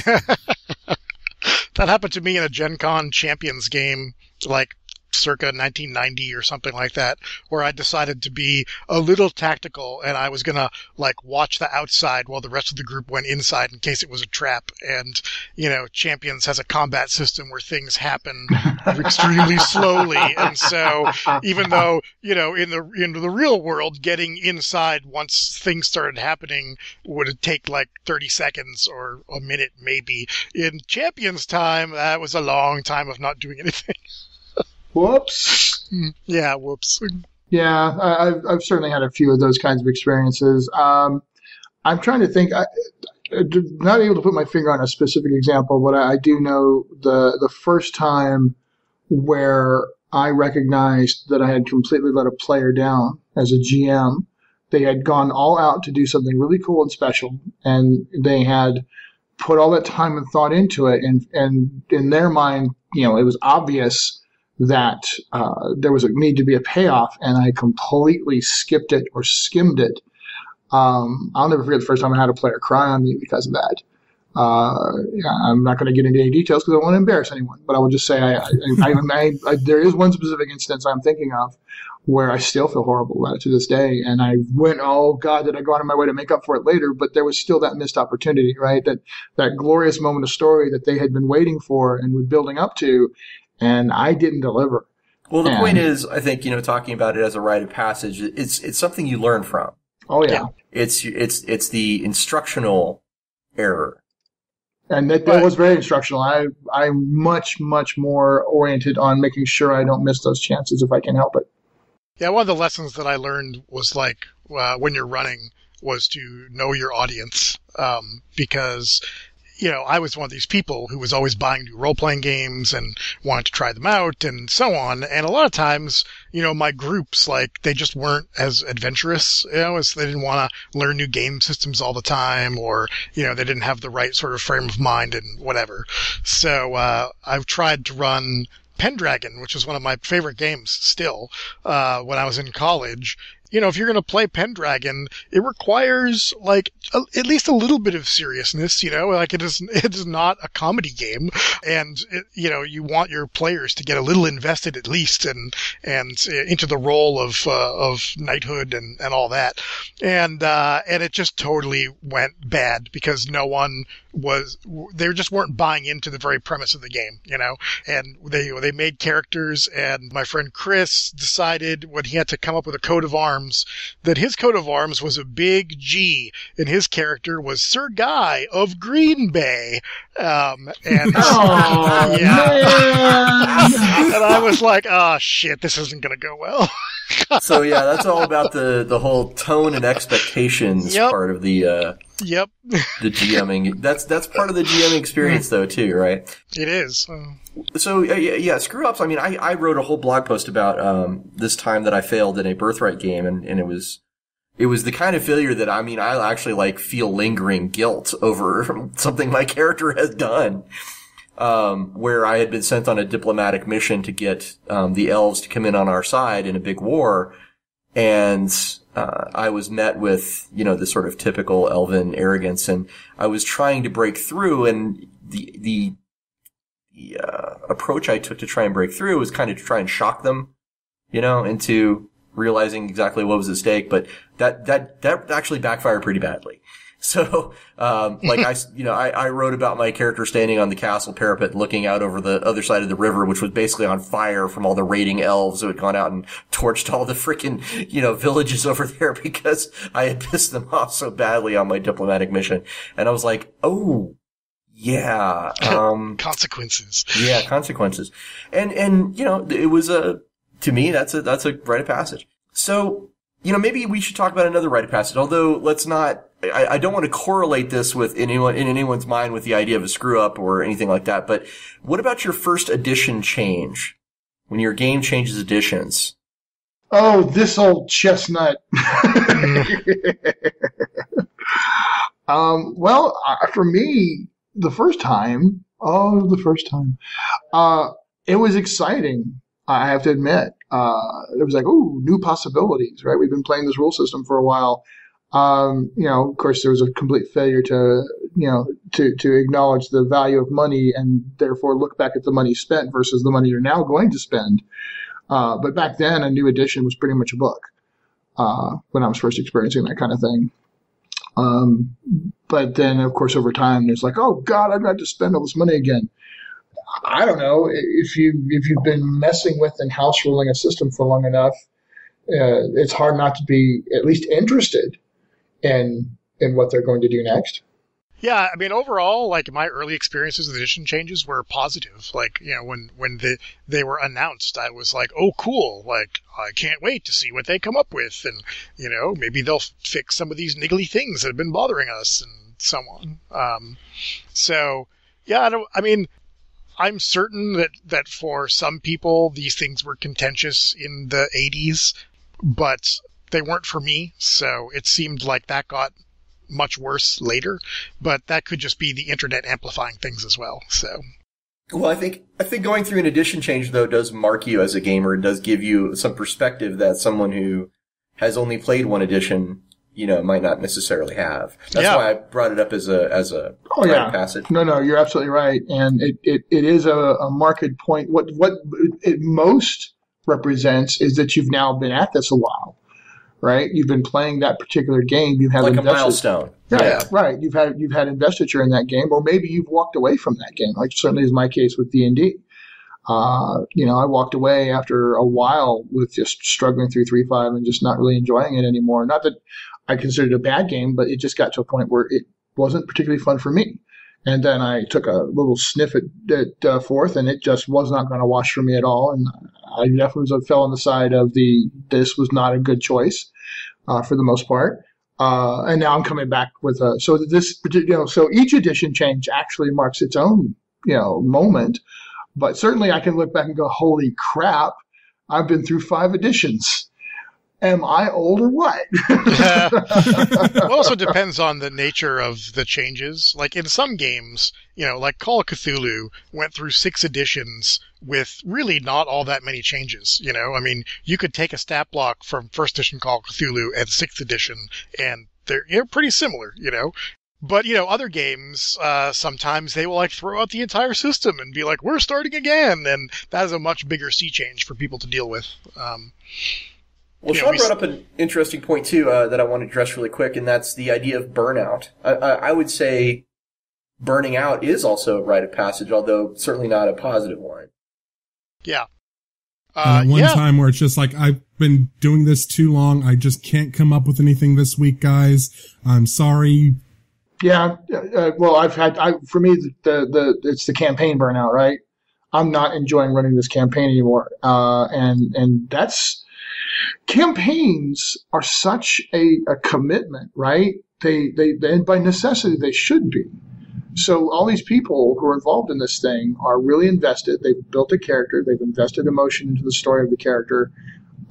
That happened to me in a Gen Con Champions game, like circa 1990 or something like that, where I decided to be a little tactical and I was going to like watch the outside while the rest of the group went inside in case it was a trap. And, you know, Champions has a combat system where things happen extremely slowly. And so even though, you know, in the real world, getting inside once things started happening would take like 30 seconds or a minute maybe. In Champions time, that was a long time of not doing anything. Whoops. Yeah, whoops. Yeah, I've certainly had a few of those kinds of experiences. I'm trying to think. I'm not able to put my finger on a specific example, but I do know the first time where I recognized that I had completely let a player down as a GM. They had gone all out to do something really cool and special, and they had put all that time and thought into it. And in their mind, you know, it was obvious that there was a need to be a payoff, and I completely skipped it or skimmed it. I'll never forget the first time I had a player cry on me because of that. I'm not going to get into any details because I don't want to embarrass anyone, but I will just say there is one specific instance I'm thinking of where I still feel horrible about it to this day. And I went, oh God, did I go out of my way to make up for it later? But there was still that missed opportunity, right? That glorious moment of story that they had been waiting for and were building up to. And I didn't deliver. Well, the point is, I think, you know, talking about it as a rite of passage, it's something you learn from. Oh yeah. It's the instructional error. And that was very instructional. I'm much more oriented on making sure I don't miss those chances if I can help it. Yeah, one of the lessons that I learned was like when you're running was to know your audience, because you know, I was one of these people who was always buying new role-playing games and wanted to try them out and so on. And a lot of times, you know, my groups, like, they just weren't as adventurous, you know, as they didn't want to learn new game systems all the time, or, you know, they didn't have the right sort of frame of mind and whatever. So, I've tried to run Pendragon, which is one of my favorite games still, when I was in college. You know, if you're going to play Pendragon, it requires, like, at least a little bit of seriousness, you know, like it is not a comedy game. And, you know, you want your players to get a little invested at least and into the role of knighthood and all that. And it just totally went bad because they just weren't buying into the very premise of the game, you know, and they made characters, and my friend Chris decided when he had to come up with a coat of arms that his coat of arms was a big G, and his character was Sir Guy of Green Bay. And and I was like, oh shit, this isn't going to go well. So yeah, that's all about the whole tone and expectations part of the the GMing. That's part of the GMing experience though too, right? It is. So yeah, screw ups. I mean, I wrote a whole blog post about this time that I failed in a Birthright game, and it was the kind of failure that I actually like feel lingering guilt over something my character has done. Where I had been sent on a diplomatic mission to get the elves to come in on our side in a big war, and I was met with, you know, this sort of typical elven arrogance, and I was trying to break through, and the approach I took to try and break through was kind of to try and shock them, you know, into realizing exactly what was at stake, but that actually backfired pretty badly. So, I wrote about my character standing on the castle parapet looking out over the other side of the river, which was basically on fire from all the raiding elves who had gone out and torched all the freaking, you know, villages over there because I had pissed them off so badly on my diplomatic mission. And I was like, oh, yeah, consequences. Yeah, consequences. And, you know, it was to me, that's a rite of passage. So, you know, maybe we should talk about another rite of passage, although let's not, I don't want to correlate this with in anyone's mind with the idea of a screw up or anything like that, but what about your first edition change? When your game changes editions? Oh, this old chestnut. For me, the first time, it was exciting. I have to admit, it was like, ooh, new possibilities, right? We've been playing this rule system for a while. You know, of course, there was a complete failure to to acknowledge the value of money and therefore look back at the money spent versus the money you're now going to spend. But back then, a new edition was pretty much a book when I was first experiencing that kind of thing. But then, of course, over time, there's like, oh God, I've got to spend all this money again. I don't know if you've been messing with and house ruling a system for long enough. It's hard not to be at least interested in what they're going to do next. Yeah, I mean, overall, like my early experiences with edition changes were positive. Like, when they were announced, I was like, oh, cool. Like, I can't wait to see what they come up with. And, maybe they'll fix some of these niggly things that have been bothering us and so on. So, yeah, I'm certain that for some people, these things were contentious in the 80s, but they weren't for me. So it seemed like that got much worse later, but that could just be the internet amplifying things as well. So, well, I think going through an edition change though does mark you as a gamer. It does give you some perspective that someone who has only played one edition, might not necessarily have. That's why I brought it up as a passage. No, you're absolutely right, and it is a marked point. What it most represents is that you've now been at this a while. Right, you've been playing that particular game. You have like a milestone. Yeah, right. You've had investiture in that game, or maybe you've walked away from that game. Like certainly is my case with D&D. I walked away after a while with just struggling through 3.5 and just not really enjoying it anymore. Not that I considered it a bad game, but it just got to a point where it wasn't particularly fun for me. And then I took a little sniff at fourth, and it just was not going to wash for me at all. And I definitely fell on the side of this was not a good choice for the most part. And now I'm coming back with so each edition change actually marks its own, moment. But certainly I can look back and go, holy crap, I've been through 5 editions. Am I old or what? It also depends on the nature of the changes. Like in some games, like Call of Cthulhu went through 6 editions with really not all that many changes. You could take a stat block from first edition Call of Cthulhu and 6th edition, and they're pretty similar. But other games, sometimes they will like throw out the entire system and be like, "We're starting again," and that is a much bigger sea change for people to deal with. Well, Sean brought up an interesting point, too, that I want to address really quick, and that's the idea of burnout. I would say burning out is also a rite of passage, although certainly not a positive one. Yeah. One time where it's just like, I've been doing this too long, I just can't come up with anything this week, guys. I'm sorry. Yeah. Well, for me, it's the campaign burnout, right? I'm not enjoying running this campaign anymore. And that's... Campaigns are such a commitment, right? They and by necessity they should be. So all these people who are involved in this thing are really invested. They've built a character. They've invested emotion into the story of the character.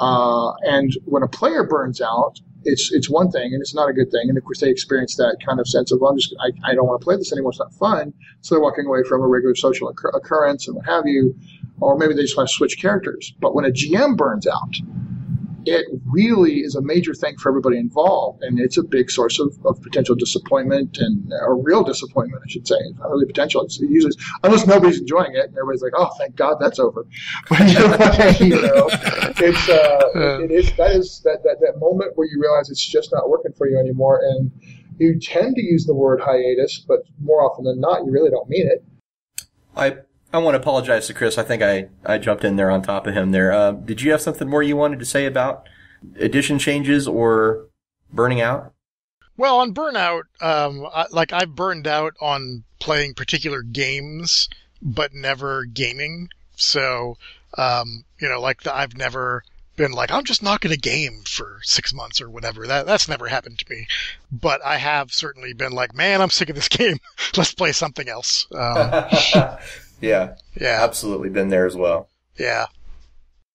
And when a player burns out, it's one thing, and it's not a good thing. And of course, they experience that kind of sense of, I don't want to play this anymore. It's not fun. So they're walking away from a regular social occurrence and what have you. Or maybe they just want to switch characters. But when a GM burns out, it really is a major thing for everybody involved, and it's a big source of potential disappointment and a real disappointment, I should say. It's not really potential. It's usually, unless nobody's enjoying it, and everybody's like, "Oh, thank God that's over." But that is that moment where you realize it's just not working for you anymore, and you tend to use the word hiatus, but more often than not, you really don't mean it. I want to apologize to Chris. I think I jumped in there on top of him there. Did you have something more you wanted to say about edition changes or burning out? Well, on burnout, I've burned out on playing particular games, but never gaming. So, I've never been like, I'm just not going to game for 6 months or whatever. That's never happened to me. But I have certainly been like, man, I'm sick of this game. Let's play something else. Yeah, absolutely been there as well. Yeah.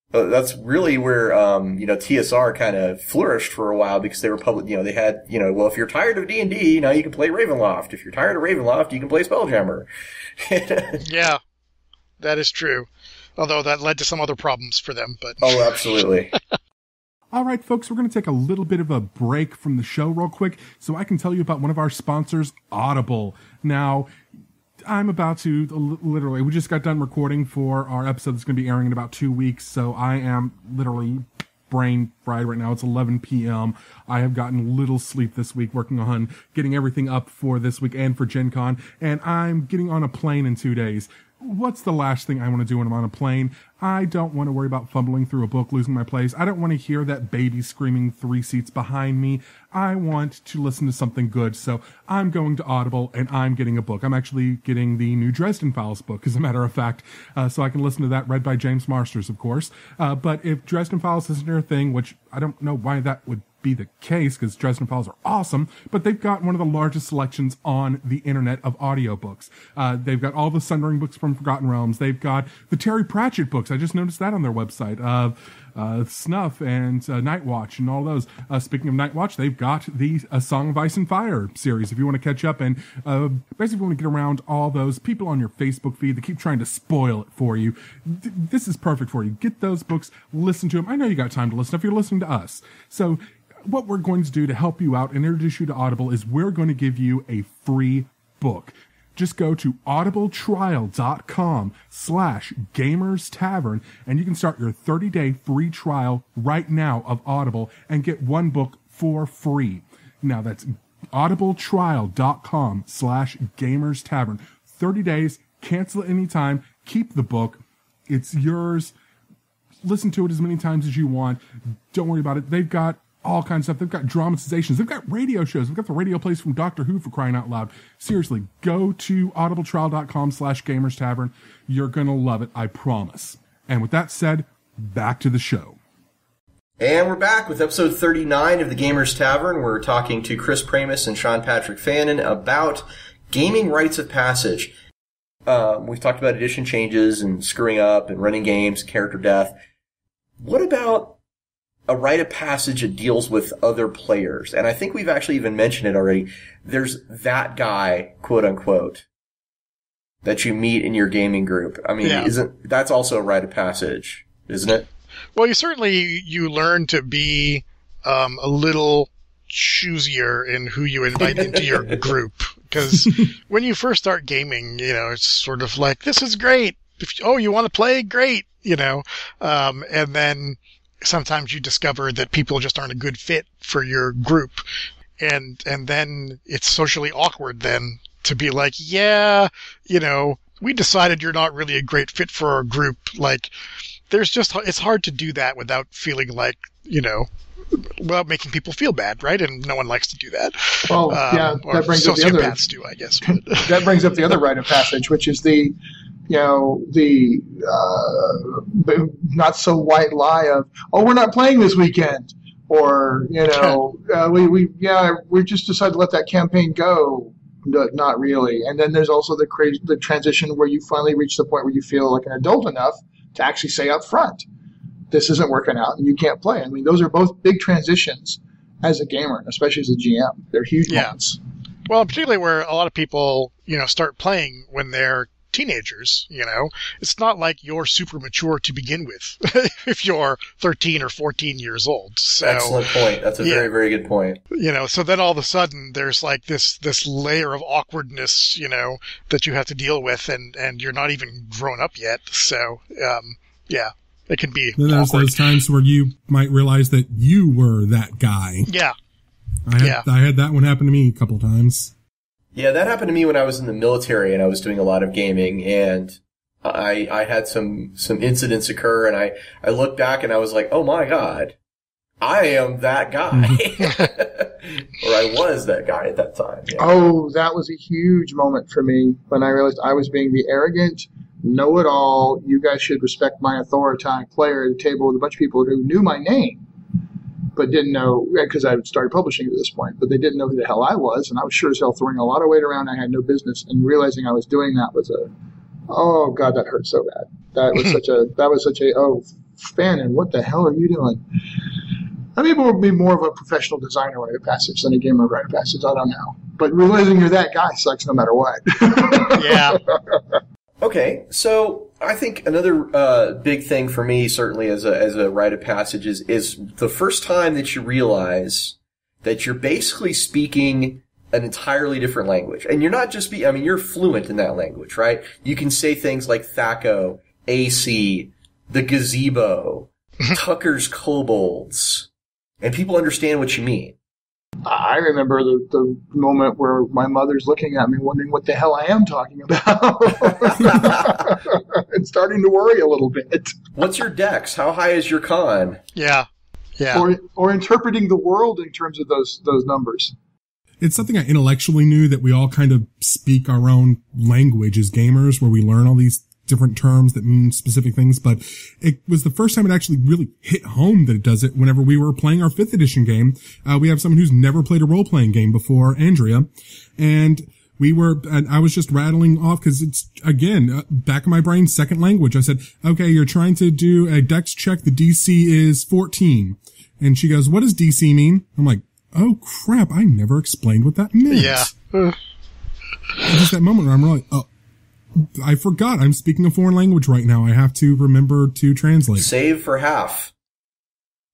That's really where, TSR kind of flourished for a while because they were public, they had, well, if you're tired of D&D, now you can play Ravenloft. If you're tired of Ravenloft, you can play Spelljammer. Yeah, that is true. Although that led to some other problems for them, but. Oh, absolutely. All right, folks, we're going to take a little bit of a break from the show real quick so I can tell you about one of our sponsors, Audible. Now, I'm about to literally, we just got done recording for our episode that's going to be airing in about 2 weeks, so I am literally brain fried right now. It's 11 p.m. I have gotten little sleep this week working on getting everything up for this week and for Gen Con, and I'm getting on a plane in 2 days. What's the last thing I want to do when I'm on a plane? I don't want to worry about fumbling through a book, losing my place. I don't want to hear that baby screaming 3 seats behind me. I want to listen to something good. So I'm going to Audible and I'm getting a book. I'm actually getting the new Dresden Files book, as a matter of fact. So I can listen to that, read by James Marsters, of course. But if Dresden Files isn't your thing, which I don't know why that would be the case, because Dresden Files are awesome, but they've got one of the largest selections on the internet of audiobooks. They've got all the Sundering books from Forgotten Realms. They've got the Terry Pratchett books. I just noticed that on their website. Snuff and Night Watch and all those. Speaking of Night Watch, they've got the A Song of Ice and Fire series if you want to catch up and basically want to get around all those people on your Facebook feed that keep trying to spoil it for you. This is perfect for you. Get those books, listen to them. I know you got time to listen if you're listening to us. So what we're going to do to help you out and introduce you to Audible is we're going to give you a free book. Just go to audibletrial.com/Gamers Tavern and you can start your 30-day free trial right now of Audible and get one book for free. Now that's audibletrial.com/Gamers Tavern. 30 days, cancel it anytime, keep the book. It's yours. Listen to it as many times as you want. Don't worry about it. They've got all kinds of stuff. They've got dramatizations. They've got radio shows. They've got the radio plays from Doctor Who, for crying out loud. Seriously, go to audibletrial.com/Gamers Tavern. You're going to love it, I promise. And with that said, back to the show. And we're back with episode 39 of the Gamers Tavern. We're talking to Chris Pramas and Sean Patrick Fannon about gaming rites of passage. We've talked about edition changes and screwing up and running games, character death. What about a rite of passage that deals with other players? And I think we've actually even mentioned it already. There's that guy, quote unquote, that you meet in your gaming group. I mean, that's also a rite of passage, isn't it? Well, you learn to be a little choosier in who you invite into your group. Because when you first start gaming, it's sort of like, this is great. You want to play? Great. And then sometimes you discover that people just aren't a good fit for your group. And then it's socially awkward then to be like, we decided you're not really a great fit for our group. Like, it's hard to do that without feeling like, making people feel bad, right? And no one likes to do that. Well, that brings up the other. Sociopaths do, I guess. That brings up the other rite of passage, which is the not so white lie of, we're not playing this weekend, or we just decided to let that campaign go. No, not really. And then there's also the transition where you finally reach the point where you feel like an adult enough to actually say up front, this isn't working out and you can't play. I mean, those are both big transitions as a gamer, especially as a GM. They're huge moments. Well, particularly where a lot of people, start playing when they're teenagers, it's not like you're super mature to begin with if you're 13 or 14 years old. So, excellent point. That's a very, very good point. So then all of a sudden there's like this layer of awkwardness, that you have to deal with, and you're not even grown up yet. So, it can be then there's awkward. Those times where you might realize that you were that guy. Yeah. I had that one happen to me a couple times. Yeah, that happened to me when I was in the military and I was doing a lot of gaming, and I had some incidents occur, and I looked back and I was like, oh my God, I am that guy. Or I was that guy at that time. Yeah. Oh, that was a huge moment for me when I realized I was being the arrogant, know-it-all, you guys should respect my authority player at a table with a bunch of people who knew my name, but didn't know, because I had started publishing at this point, but they didn't know who the hell I was, and I was sure as hell throwing a lot of weight around. I had no business, and realizing I was doing that was oh God, that hurt so bad. That was such a Fannon, what the hell are you doing? I mean, it would be more of a professional designer rite of passage than a gamer rite of passage. I don't know, but realizing you're that guy sucks no matter what. Yeah. Okay, so I think another big thing for me, certainly as a rite of passage, is the first time that you realize that you're basically speaking an entirely different language. And you're not just you're fluent in that language, right? You can say things like Thaco, AC, the gazebo, Tucker's kobolds, and people understand what you mean. I remember the moment where my mother's looking at me wondering what the hell I am talking about and starting to worry a little bit. What's your dex? How high is your con? Yeah. Yeah. Or interpreting the world in terms of those numbers. It's something I intellectually knew, that we all kind of speak our own language as gamers, where we learn all these different terms that mean specific things. But it was the first time it actually really hit home that it does it whenever we were playing our 5th edition game. We have someone who's never played a role-playing game before, Andrea. And I was just rattling off because it's, again, back in my brain, second language. I said, okay, you're trying to do a dex check. The DC is 14. And she goes, what does DC mean? I'm like, oh crap, I never explained what that meant. Yeah. Just that moment where I'm really, I forgot I'm speaking a foreign language right now. I have to remember to translate. Save for half.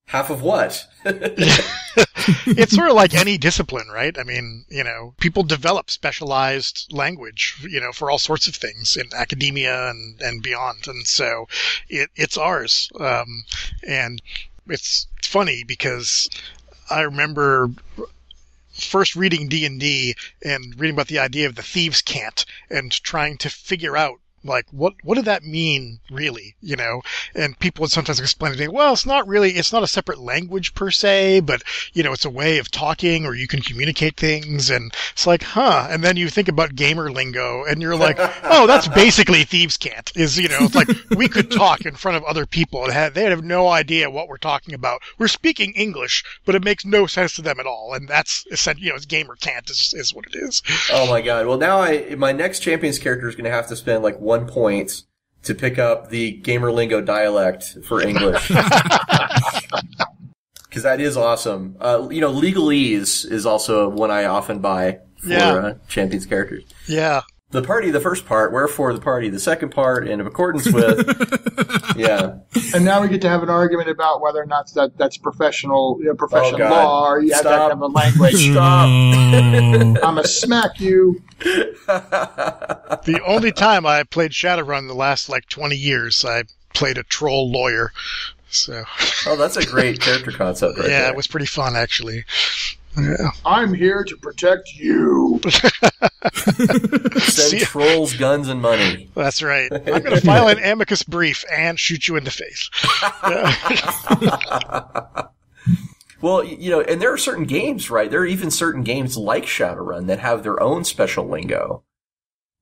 Half of what? It's sort of like any discipline, right? I mean, people develop specialized language, for all sorts of things in academia and beyond. And so it's ours. And it's funny because I remember first reading D&D and reading about the idea of the thieves' cant and trying to figure out, like, what did that mean, really, And people would sometimes explain to me, well, it's not a separate language per se, but, it's a way of talking, or you can communicate things, and it's like, huh. And then you think about gamer lingo, and you're like, oh, that's basically thieves' cant, it's like, we could talk in front of other people, and they have no idea what we're talking about. We're speaking English, but it makes no sense to them at all, and that's, it's gamer cant is what it is. Oh my god. Well, now my next Champions character is going to have to spend, 1 point to pick up the gamer lingo dialect for English. Because that is awesome. Legalese is also one I often buy for Champions characters. Yeah. The party, the first part, wherefore the party, the second part, and in accordance with, yeah. And now we get to have an argument about whether or not that's professional law, or you have to have a language. Stop. I'm gonna smack you. The only time I played Shadowrun the last 20 years, I played a troll lawyer. So. Oh, that's a great character concept, right? Yeah, there. It was pretty fun, actually. Yeah. I'm here to protect you. Send trolls, guns, and money. That's right. I'm going to file an amicus brief and shoot you in the face. Well, and there are certain games, right? There are even certain games like Shadowrun that have their own special lingo.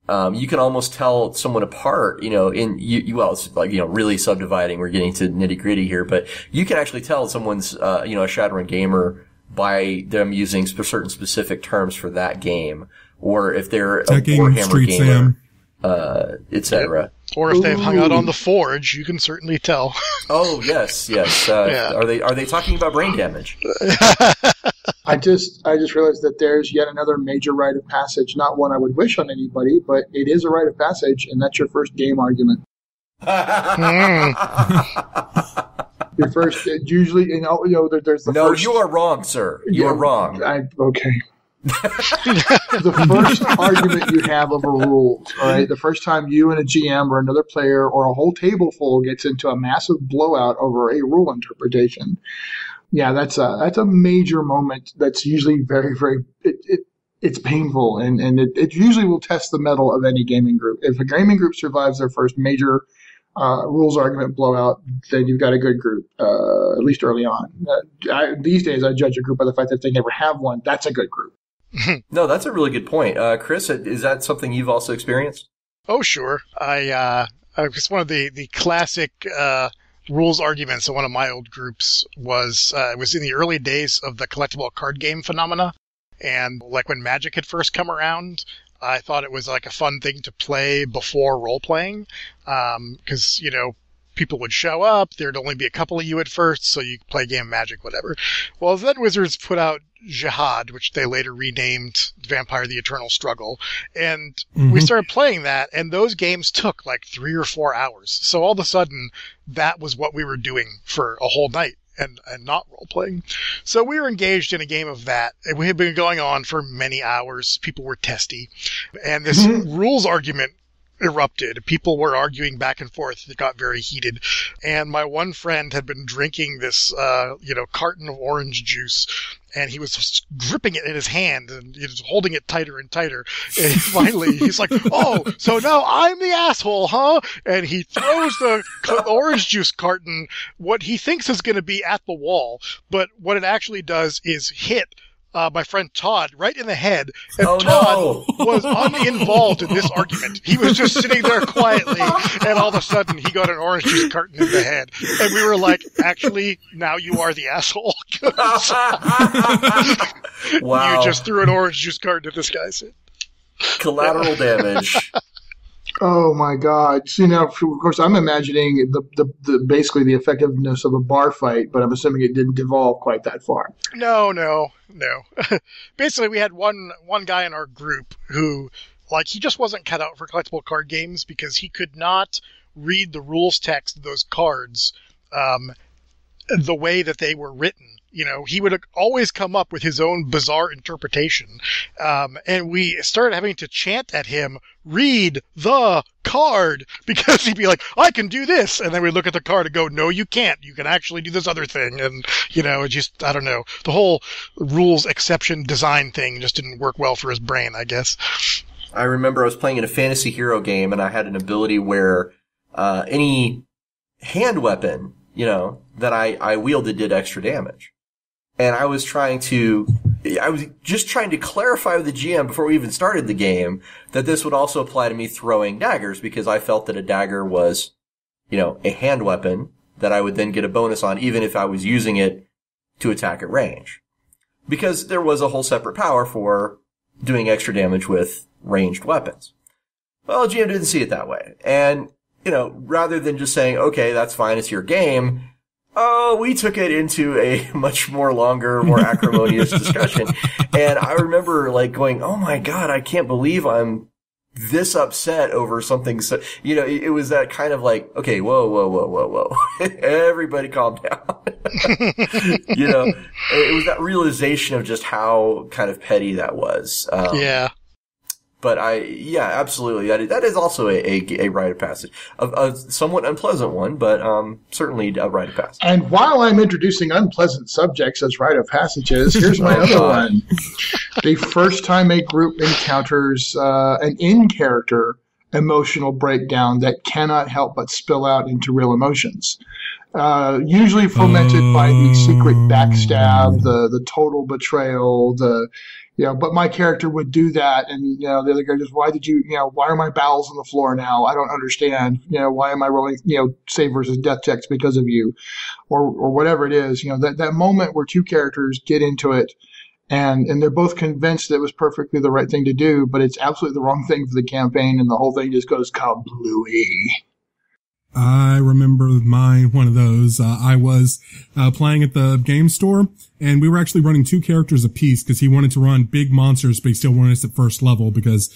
You can almost tell someone apart, it's really subdividing. We're getting to nitty gritty here, but you can actually tell someone's, a Shadowrun gamer by them using certain specific terms for that game, or if they're a Warhammer gamer, etc. Or if they've hung out on the Forge, you can certainly tell. Oh yes. Are they talking about brain damage? I just realized that there's yet another major rite of passage, not one I would wish on anybody, but it is a rite of passage, and that's your first game argument. Your first, usually, there's the No, first... you are wrong, sir. You are wrong. Okay. The first argument you have over rules, all right? The first time you and a GM or another player or a whole table full gets into a massive blowout over a rule interpretation. Yeah, that's a major moment that's usually very, very... It's painful, and it usually will test the mettle of any gaming group. If a gaming group survives their first major rules argument blowout, then you've got a good group, at least early on. These days, I judge a group by the fact that if they never have one, that's a good group. No, that's a really good point. Chris, is that something you've also experienced? Oh, sure. It's one of the classic rules arguments in one of my old groups was it was in the early days of the collectible card game phenomena. And when Magic had first come around, I thought it was a fun thing to play before role-playing. Because, people would show up. There'd only be a couple of you at first, so you could play a game of Magic, whatever. Well, then Wizards put out Jihad, which they later renamed Vampire the Eternal Struggle. And we started playing that, and those games took like 3 or 4 hours. So all of a sudden, that was what we were doing for a whole night. And not role-playing. So we were engaged in a game of that. We had been going on for many hours. People were testy. And this rules argument erupted. People were arguing back and forth. It got very heated. And my one friend had been drinking this, carton of orange juice, and he was gripping it in his hand and he was holding it tighter and tighter. And finally, he's like, "Oh, so now I'm the asshole, huh?" And he throws the orange juice carton, what he thinks is going to be at the wall. But what it actually does is hit my friend Todd right in the head. And Todd was uninvolved in this argument. He was just sitting there quietly, and all of a sudden he got an orange juice carton in the head. And we were like, actually, now you are the asshole. Wow. You just threw an orange juice carton at this guy's head. Collateral damage. Oh my God! So, of course, I'm imagining the basically the effectiveness of a bar fight, but I'm assuming it didn't devolve quite that far. No. Basically, we had one guy in our group who, he just wasn't cut out for collectible card games because he could not read the rules text of those cards the way that they were written. He would always come up with his own bizarre interpretation. And we started having to chant at him, "Read the card," because he'd be like, "I can do this." And then we'd look at the card and go, "No, you can't. You can actually do this other thing." And, it just, I don't know. The whole rules exception design thing just didn't work well for his brain, I guess. I remember I was playing in a fantasy hero game, and I had an ability where any hand weapon, that I wielded did extra damage. And I was just trying to clarify with the GM before we even started the game that this would also apply to me throwing daggers, because I felt that a dagger was, a hand weapon that I would then get a bonus on even if I was using it to attack at range. Because there was a whole separate power for doing extra damage with ranged weapons. Well, GM didn't see it that way. And, rather than just saying, "Okay, that's fine, it's your game," we took it into a much more longer, more acrimonious discussion. And I remember going, "Oh my God, I can't believe I'm this upset over something." So, it was that kind of okay, whoa. Everybody calm down. It was that realization of just how kind of petty that was. Yeah. But absolutely. That is also a rite of passage. A somewhat unpleasant one, but certainly a rite of passage. And while I'm introducing unpleasant subjects as rite of passages, here's my other one. The first time a group encounters an in-character emotional breakdown that cannot help but spill out into real emotions. Usually fomented by the secret backstab, the total betrayal, but my character would do that, and the other guy just, why are my bowels on the floor now? I don't understand. Why am I rolling save versus death checks because of you, or whatever it is. That moment where two characters get into it, and they're both convinced that it was perfectly the right thing to do, but it's absolutely the wrong thing for the campaign, and the whole thing just goes kablooey. I remember one of those. I was playing at the game store, and we were actually running 2 characters apiece because he wanted to run big monsters, but he still wanted us at first level because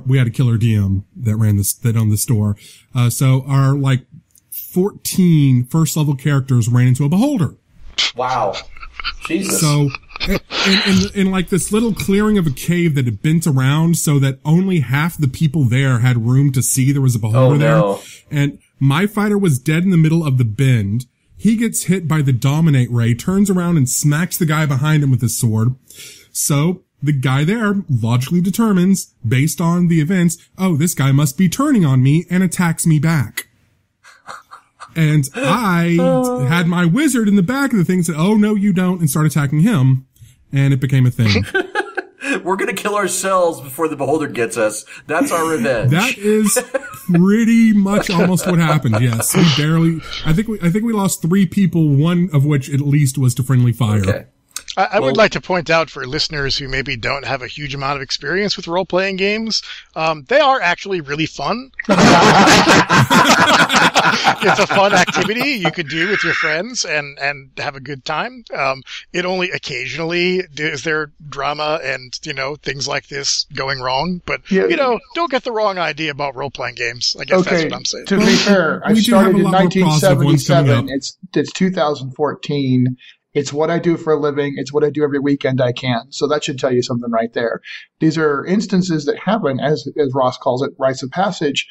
we had a killer DM that owned the store. So our 14 first level characters ran into a beholder. Wow. Jesus. So in this little clearing of a cave that had bent around so that only half the people there had room to see there was a beholder there. And my fighter was dead in the middle of the bend. He gets hit by the dominate ray, turns around and smacks the guy behind him with his sword. So the guy there logically determines, based on the events, this guy must be turning on me, and attacks me back. And I had my wizard in the back of the thing, said, "Oh, no, you don't," and start attacking him. And it became a thing. We're going to kill ourselves before the beholder gets us. That's our revenge. That is pretty much almost what happened. Yes. I think we lost 3 people, one of which at least was to friendly fire. Okay. I would like to point out for listeners who maybe don't have a huge amount of experience with role-playing games, they are actually really fun. It's a fun activity you could do with your friends and have a good time. It only occasionally is there drama and, things like this going wrong. But, don't get the wrong idea about role-playing games. I guess that's what I'm saying. To be fair, I started in 1977. It's 2014. It's what I do for a living. It's what I do every weekend I can. So that should tell you something right there. These are instances that happen, as Ross calls it, rites of passage.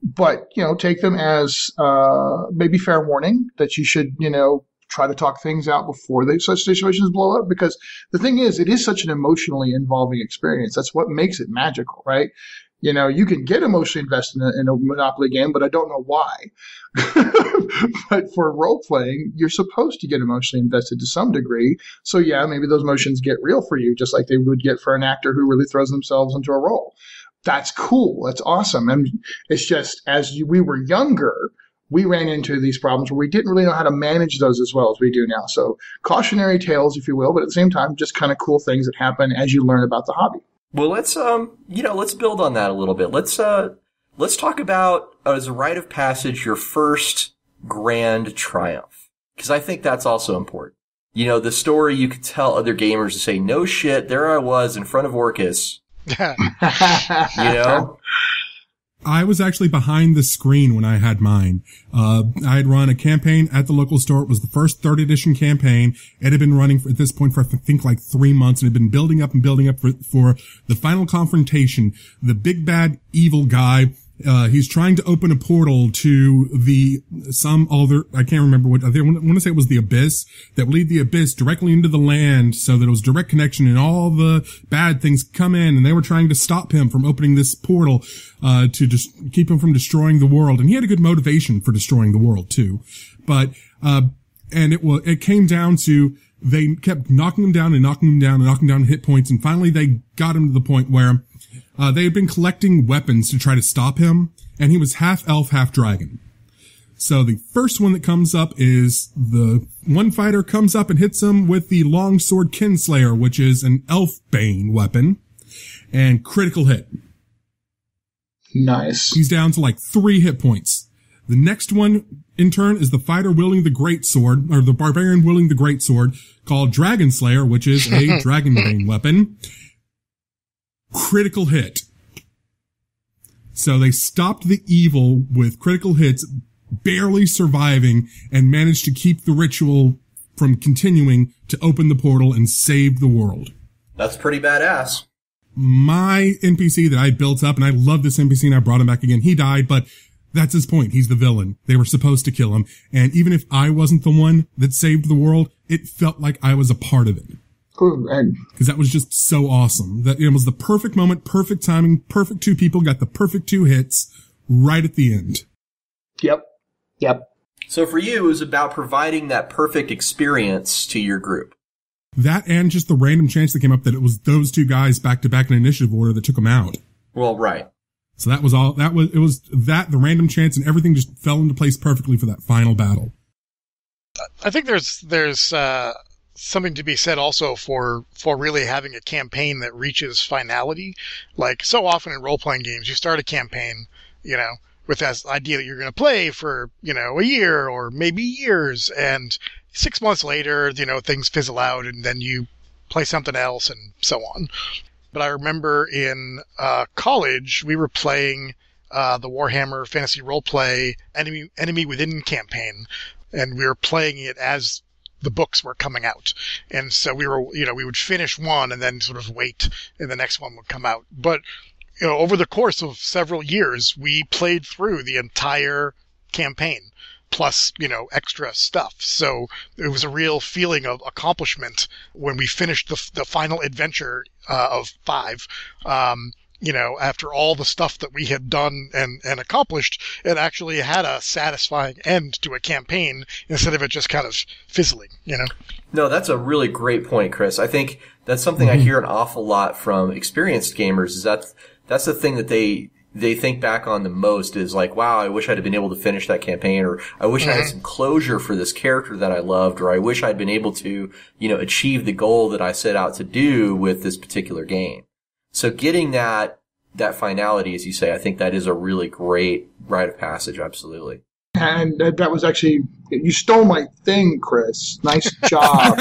But, take them as maybe fair warning that you should, try to talk things out before such situations blow up. Because the thing is, it is such an emotionally involving experience. That's what makes it magical, right? You can get emotionally invested in a Monopoly game, but I don't know why. But for role playing, you're supposed to get emotionally invested to some degree. So yeah, maybe those emotions get real for you, just like they would get for an actor who really throws themselves into a role. That's cool. That's awesome. And it's just we were younger, we ran into these problems where we didn't really know how to manage those as well as we do now. So cautionary tales, if you will, but at the same time, just kind of cool things that happen as you learn about the hobby. Well, let's build on that a little bit. Let's talk about, as a rite of passage, your first grand triumph. Because I think that's also important. The story you could tell other gamers to say, no shit, there I was in front of Orcus. I was actually behind the screen when I had mine. I had run a campaign at the local store. It was the first 3rd edition campaign. It had been running at this point for, I think, like 3 months, and had been building up for the final confrontation. The big bad evil guy, he's trying to open a portal to I can't remember what, I want to say it was the Abyss, that would lead the Abyss directly into the land so that it was direct connection and all the bad things come in, and they were trying to stop him from opening this portal, to just keep him from destroying the world. And he had a good motivation for destroying the world too. But, it came down to, they kept knocking him down and knocking him down and knocking down hit points, and finally they got him to the point where they had been collecting weapons to try to stop him, and he was half elf, half dragon. So the first one that comes up is the one fighter comes up and hits him with the longsword Kinslayer, which is an elf bane weapon, and critical hit. Nice. He's down to like 3 hit points. The next one, in turn, is the fighter wielding the greatsword, or the barbarian wielding the greatsword, called Dragon Slayer, which is a dragonbane weapon. Critical hit. So they stopped the evil with critical hits, barely surviving, and managed to keep the ritual from continuing to open the portal and save the world. That's pretty badass. My NPC that I built up, and I love this NPC and I brought him back again, he died, but that's his point. He's the villain. They were supposed to kill him. And even if I wasn't the one that saved the world, it felt like I was a part of it. Because that was just so awesome. That it was the perfect moment, perfect timing, perfect 2 people, got the perfect 2 hits right at the end. Yep. So for you, it was about providing that perfect experience to your group. That and just the random chance that came up that it was those 2 guys back to back in initiative order that took them out. Well, right. So that was all, the random chance, and everything just fell into place perfectly for that final battle. I think there's something to be said also for really having a campaign that reaches finality. Like, so often in role-playing games, you start a campaign, with that idea that you're going to play for, a year or maybe years, and 6 months later, things fizzle out, and then you play something else and so on. But I remember in college, we were playing the Warhammer Fantasy Roleplay Enemy Within campaign, and we were playing it as the books were coming out. And so we would finish one and then sort of wait, and the next one would come out. But, over the course of several years, we played through the entire campaign, plus, extra stuff. So it was a real feeling of accomplishment when we finished the final adventure of 5. After all the stuff that we had done and accomplished, it actually had a satisfying end to a campaign instead of it just kind of fizzling, No, that's a really great point, Chris. I think that's something I hear an awful lot from experienced gamers, is that's the thing that they they think back on the most is like, wow, I wish I'd have been able to finish that campaign, or I wish I had some closure for this character that I loved, or I wish I'd been able to, achieve the goal that I set out to do with this particular game. So getting that finality, as you say, I think that is a really great rite of passage. Absolutely. And that was actually, you stole my thing, Chris. Nice job.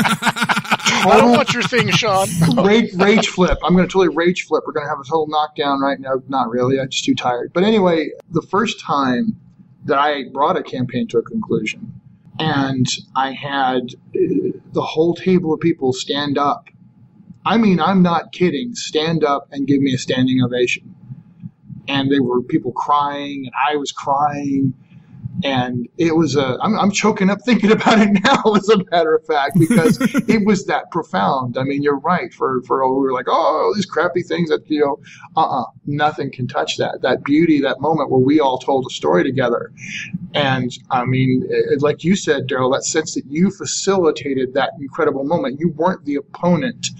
I don't want your thing, Sean. Rage flip. I'm going to totally rage flip. We're going to have a total knockdown right now. Not really. I'm just too tired. But anyway, the first time that I brought a campaign to a conclusion, and I had the whole table of people stand up. I mean, I'm not kidding. Stand up and give me a standing ovation. And there were people crying, and I was crying. And it was I'm choking up thinking about it now, as a matter of fact, because it was that profound. I mean, you're right. For we were like, oh, these crappy things that, nothing can touch that beauty, that moment where we all told a story together. And I mean, like you said, Daryl, that sense that you facilitated that incredible moment. You weren't the opponent.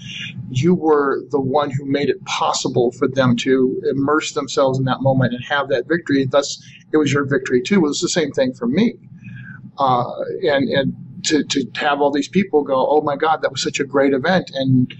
You were the one who made it possible for them to immerse themselves in that moment and have that victory. And thus, it was your victory too. It was the same thing for me. And to have all these people go, oh my God, that was such a great event. And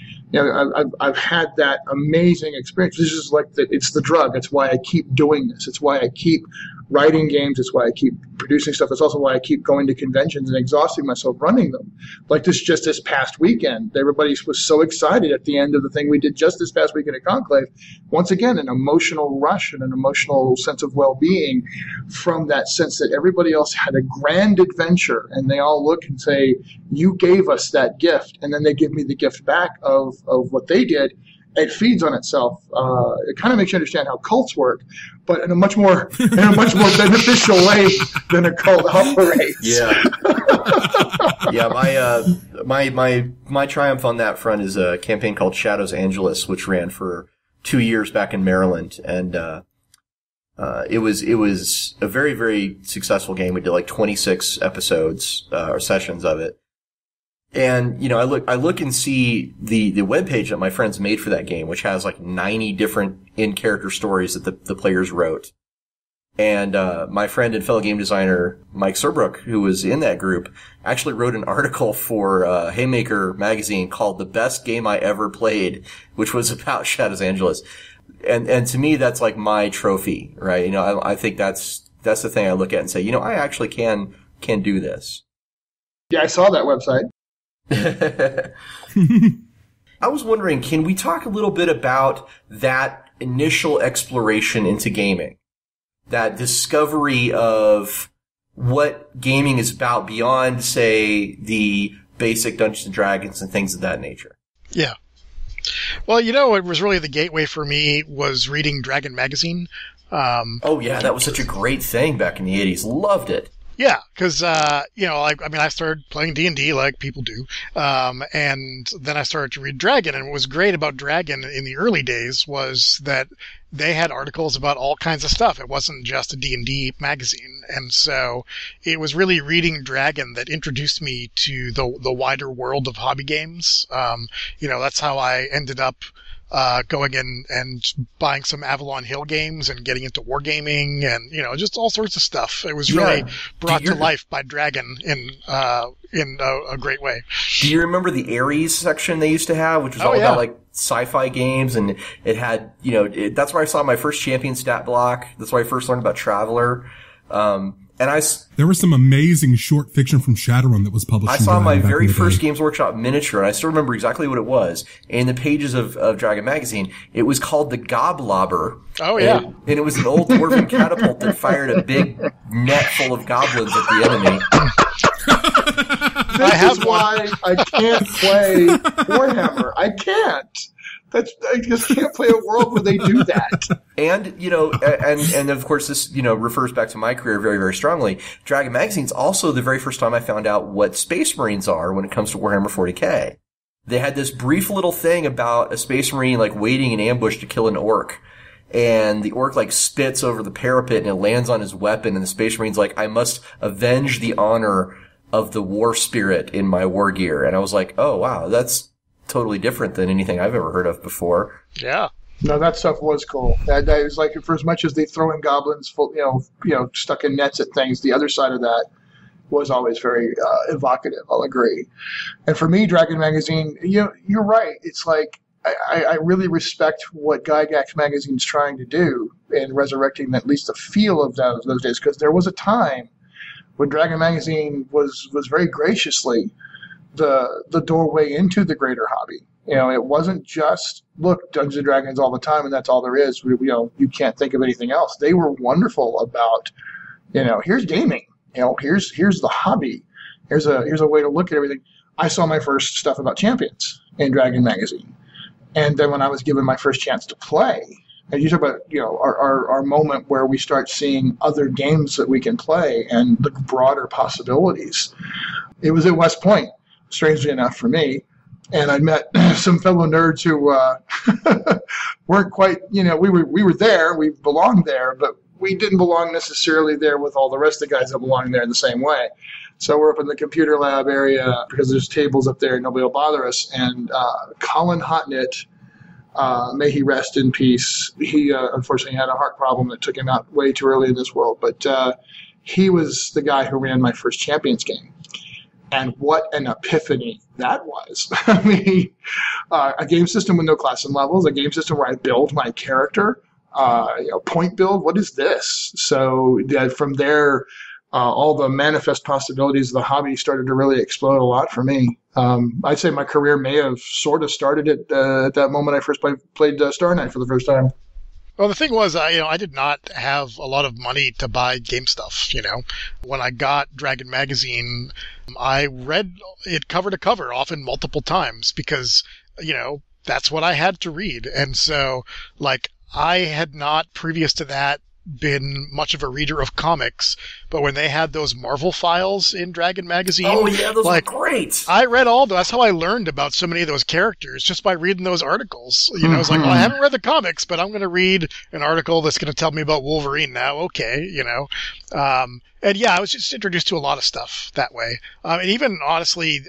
I've had that amazing experience. This is like it's the drug. It's why I keep doing this. It's why I keep writing games. It's why I keep producing stuff. It's also why I keep going to conventions and exhausting myself running them. Like this past weekend, everybody was so excited at the end of the thing we did just this past weekend at Conclave. Once again, an emotional rush and an emotional sense of well-being from that sense that everybody else had a grand adventure, and they all look and say, you gave us that gift, and then they give me the gift back of what they did. It feeds on itself. It kind of makes you understand how cults work, but in a much more beneficial way than a cult operates. Yeah. Yeah. My triumph on that front is a campaign called Shadows Angelus, which ran for 2 years back in Maryland, and it was a very, very successful game. We did like 26 episodes or sessions of it. And, I look and see the webpage that my friends made for that game, which has like 90 different in-character stories that the players wrote. And, my friend and fellow game designer, Mike Serbrook, who was in that group, actually wrote an article for, Haymaker magazine called The Best Game I Ever Played, which was about Shadows Angelus. And to me, that's like my trophy, right? I think that's the thing I look at and say, I actually can do this. Yeah, I saw that website. I was wondering, can we talk a little bit about that initial exploration into gaming? That discovery of what gaming is about beyond, say, the basic Dungeons and Dragons and things of that nature. Yeah. Well, it was really the gateway for me was reading Dragon Magazine. Oh, yeah, that was such a great thing back in the 80s. Loved it. Yeah, because, I started playing D&D like people do, and then I started to read Dragon, and what was great about Dragon in the early days was that they had articles about all kinds of stuff. It wasn't just a D&D magazine, and so it was really reading Dragon that introduced me to the wider world of hobby games. That's how I ended up going in and buying some Avalon Hill games and getting into wargaming and, just all sorts of stuff. It was really brought to life by Dragon in a great way. Do you remember the Ares section they used to have, which was all about like sci-fi games, and it had, that's where I saw my first champion stat block. That's where I first learned about Traveler. There was some amazing short fiction from Shadowrun that was published. I saw my very first Games Workshop miniature, and I still remember exactly what it was. In the pages of Dragon Magazine, it was called the Goblobber. Oh, yeah. And it was an old dwarven catapult that fired a big net full of goblins at the enemy. This is why I can't play Warhammer. I can't. I just can't play a world where they do that. And, and of course this, refers back to my career very, very strongly. Dragon Magazine's also the very first time I found out what Space Marines are when it comes to Warhammer 40K. They had this brief little thing about a Space Marine, like, waiting in ambush to kill an orc. And the orc, like, spits over the parapet and it lands on his weapon, and the Space Marine's like, I must avenge the honor of the war spirit in my war gear. And I was like, oh, wow, that's totally different than anything I've ever heard of before. Yeah. No, that stuff was cool. That was like, for as much as they throw in goblins, full, stuck in nets at things, the other side of that was always very evocative. I'll agree. And for me, Dragon Magazine, you're right. It's like I really respect what Gygax Magazine's trying to do in resurrecting at least the feel of those days, because there was a time when Dragon Magazine was very graciously the doorway into the greater hobby. It wasn't just, look, Dungeons and Dragons all the time and that's all there is. You can't think of anything else. They were wonderful about, here's gaming. Here's the hobby. Here's a way to look at everything. I saw my first stuff about Champions in Dragon Magazine. And then when I was given my first chance to play, and you talk about, our moment where we start seeing other games that we can play and the broader possibilities. It was at West Point, strangely enough for me. And I met some fellow nerds who weren't quite, we were there, we belonged there, but we didn't belong necessarily there with all the rest of the guys that belong there in the same way. So we're up in the computer lab area because there's tables up there and nobody will bother us. And Colin Hotnett, may he rest in peace. He unfortunately had a heart problem that took him out way too early in this world. But he was the guy who ran my first Champions game. And what an epiphany that was. I mean, a game system with no class and levels, a game system where I build my character, point build, what is this? So from there, all the manifest possibilities of the hobby started to really explode a lot for me. I'd say my career may have sort of started at that moment I first played Star Knight for the first time. Well, the thing was, I did not have a lot of money to buy game stuff, When I got Dragon Magazine, I read it cover to cover, often multiple times, because, that's what I had to read. And so, I had not, previous to that, been much of a reader of comics, but when they had those Marvel files in Dragon Magazine, oh yeah, those were great. I read all those. That's how I learned about so many of those characters, just by reading those articles. It's like, well, I haven't read the comics, but I'm going to read an article that's going to tell me about Wolverine now. Okay, and yeah, I was just introduced to a lot of stuff that way. And even honestly,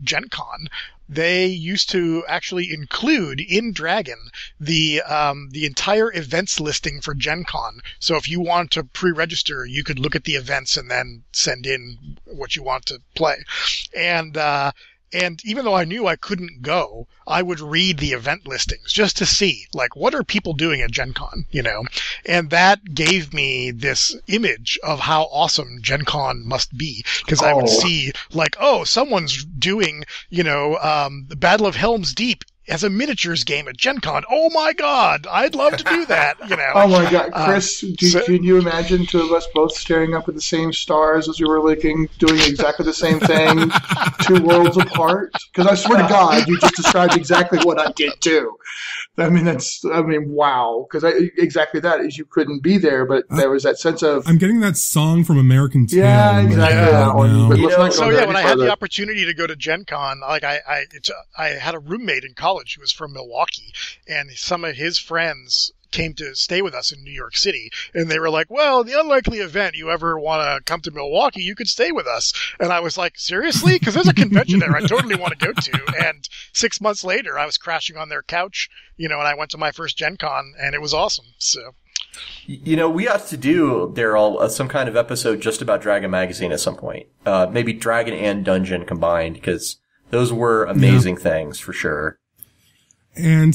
Gen Con, they used to actually include in Dragon the entire events listing for Gen Con. So if you want to pre-register, you could look at the events and then send in what you want to play. And even though I knew I couldn't go, I would read the event listings just to see, what are people doing at Gen Con, And that gave me this image of how awesome Gen Con must be. Because I would see, someone's doing, the Battle of Helm's Deep as a miniatures game at Gen Con. Oh my God, I'd love to do that, Oh my God, Chris, can you imagine two of us both staring up at the same stars as we were doing exactly the same thing, 2 worlds apart? Because I swear to God, you just described exactly what I did too. Wow. Because exactly that is, you couldn't be there, but there was that sense of... I'm getting that song from American Tail. Yeah, exactly. That one. When I had the opportunity to go to Gen Con, I had a roommate in college who was from Milwaukee, and some of his friends came to stay with us in New York City, and they were like, well, in the unlikely event you ever want to come to Milwaukee, you could stay with us. And I was like, seriously? Because there's a convention there I totally want to go to. And 6 months later, I was crashing on their couch, and I went to my first Gen Con, and it was awesome. So, we ought to do, Daryl, some kind of episode just about Dragon Magazine at some point. Maybe Dragon and Dungeon combined, because those were amazing things for sure. And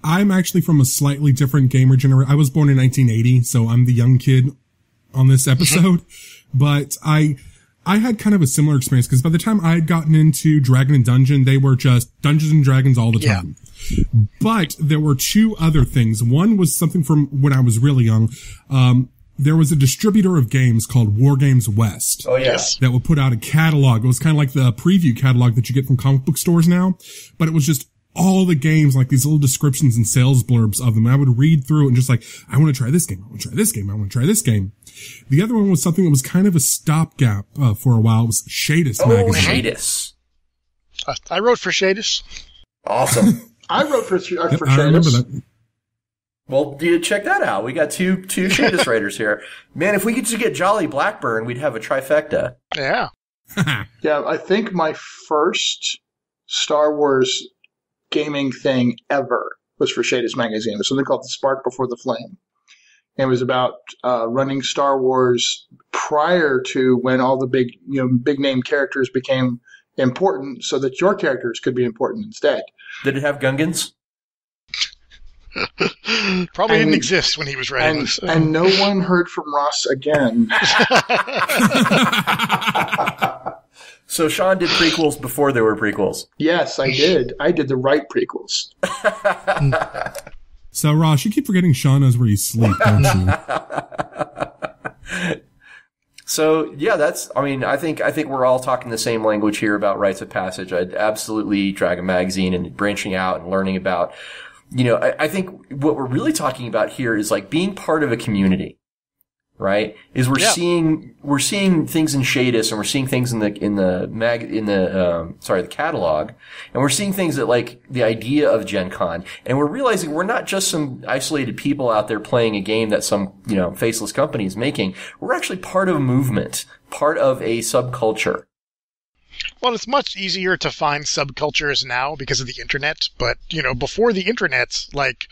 I'm actually from a slightly different gamer generation. I was born in 1980, so I'm the young kid on this episode. But I had kind of a similar experience, because by the time I had gotten into Dragon and Dungeon, they were just Dungeons and Dragons all the time. But there were 2 other things. One was something from when I was really young. There was a distributor of games called War Games West. Oh, yes. That would put out a catalog. It was kind of like the preview catalog that you get from comic book stores now. But it was just all the games, these little descriptions and sales blurbs of them. And I would read through it and just I want to try this game. I want to try this game. I want to try this game. The other one was something that was kind of a stopgap for a while. It was Shadis magazine. Shadis. I wrote for Shadis. Awesome. I wrote for Shadis. I remember that. Well, check that out. We got two Shadis writers here. Man, if we could just get Jolly Blackburn, we'd have a trifecta. Yeah. Yeah, I think my first Star Wars gaming thing ever was for Shadis Magazine. It was something called The Spark Before the Flame. And it was about running Star Wars prior to when all the big name characters became important, so that your characters could be important instead. Did it have Gungans? Probably didn't exist when he was writing this. And no one heard from Ross again. So Sean did prequels before there were prequels. Yes, I did. I did the right prequels. So, Ross, you keep forgetting Sean knows where you sleep, don't you? So, yeah, I think we're all talking the same language here about Rites of Passage. I'd absolutely Dragon Magazine and branching out and learning about, I think what we're really talking about here is like being part of a community, right? Is we're seeing things in Shadis, and we're seeing things in the catalog, and we're seeing things that like the idea of Gen Con, and we're realizing we're not just some isolated people out there playing a game that some, faceless company is making. We're actually part of a movement, part of a subculture. Well, it's much easier to find subcultures now because of the internet, but, before the internet, like,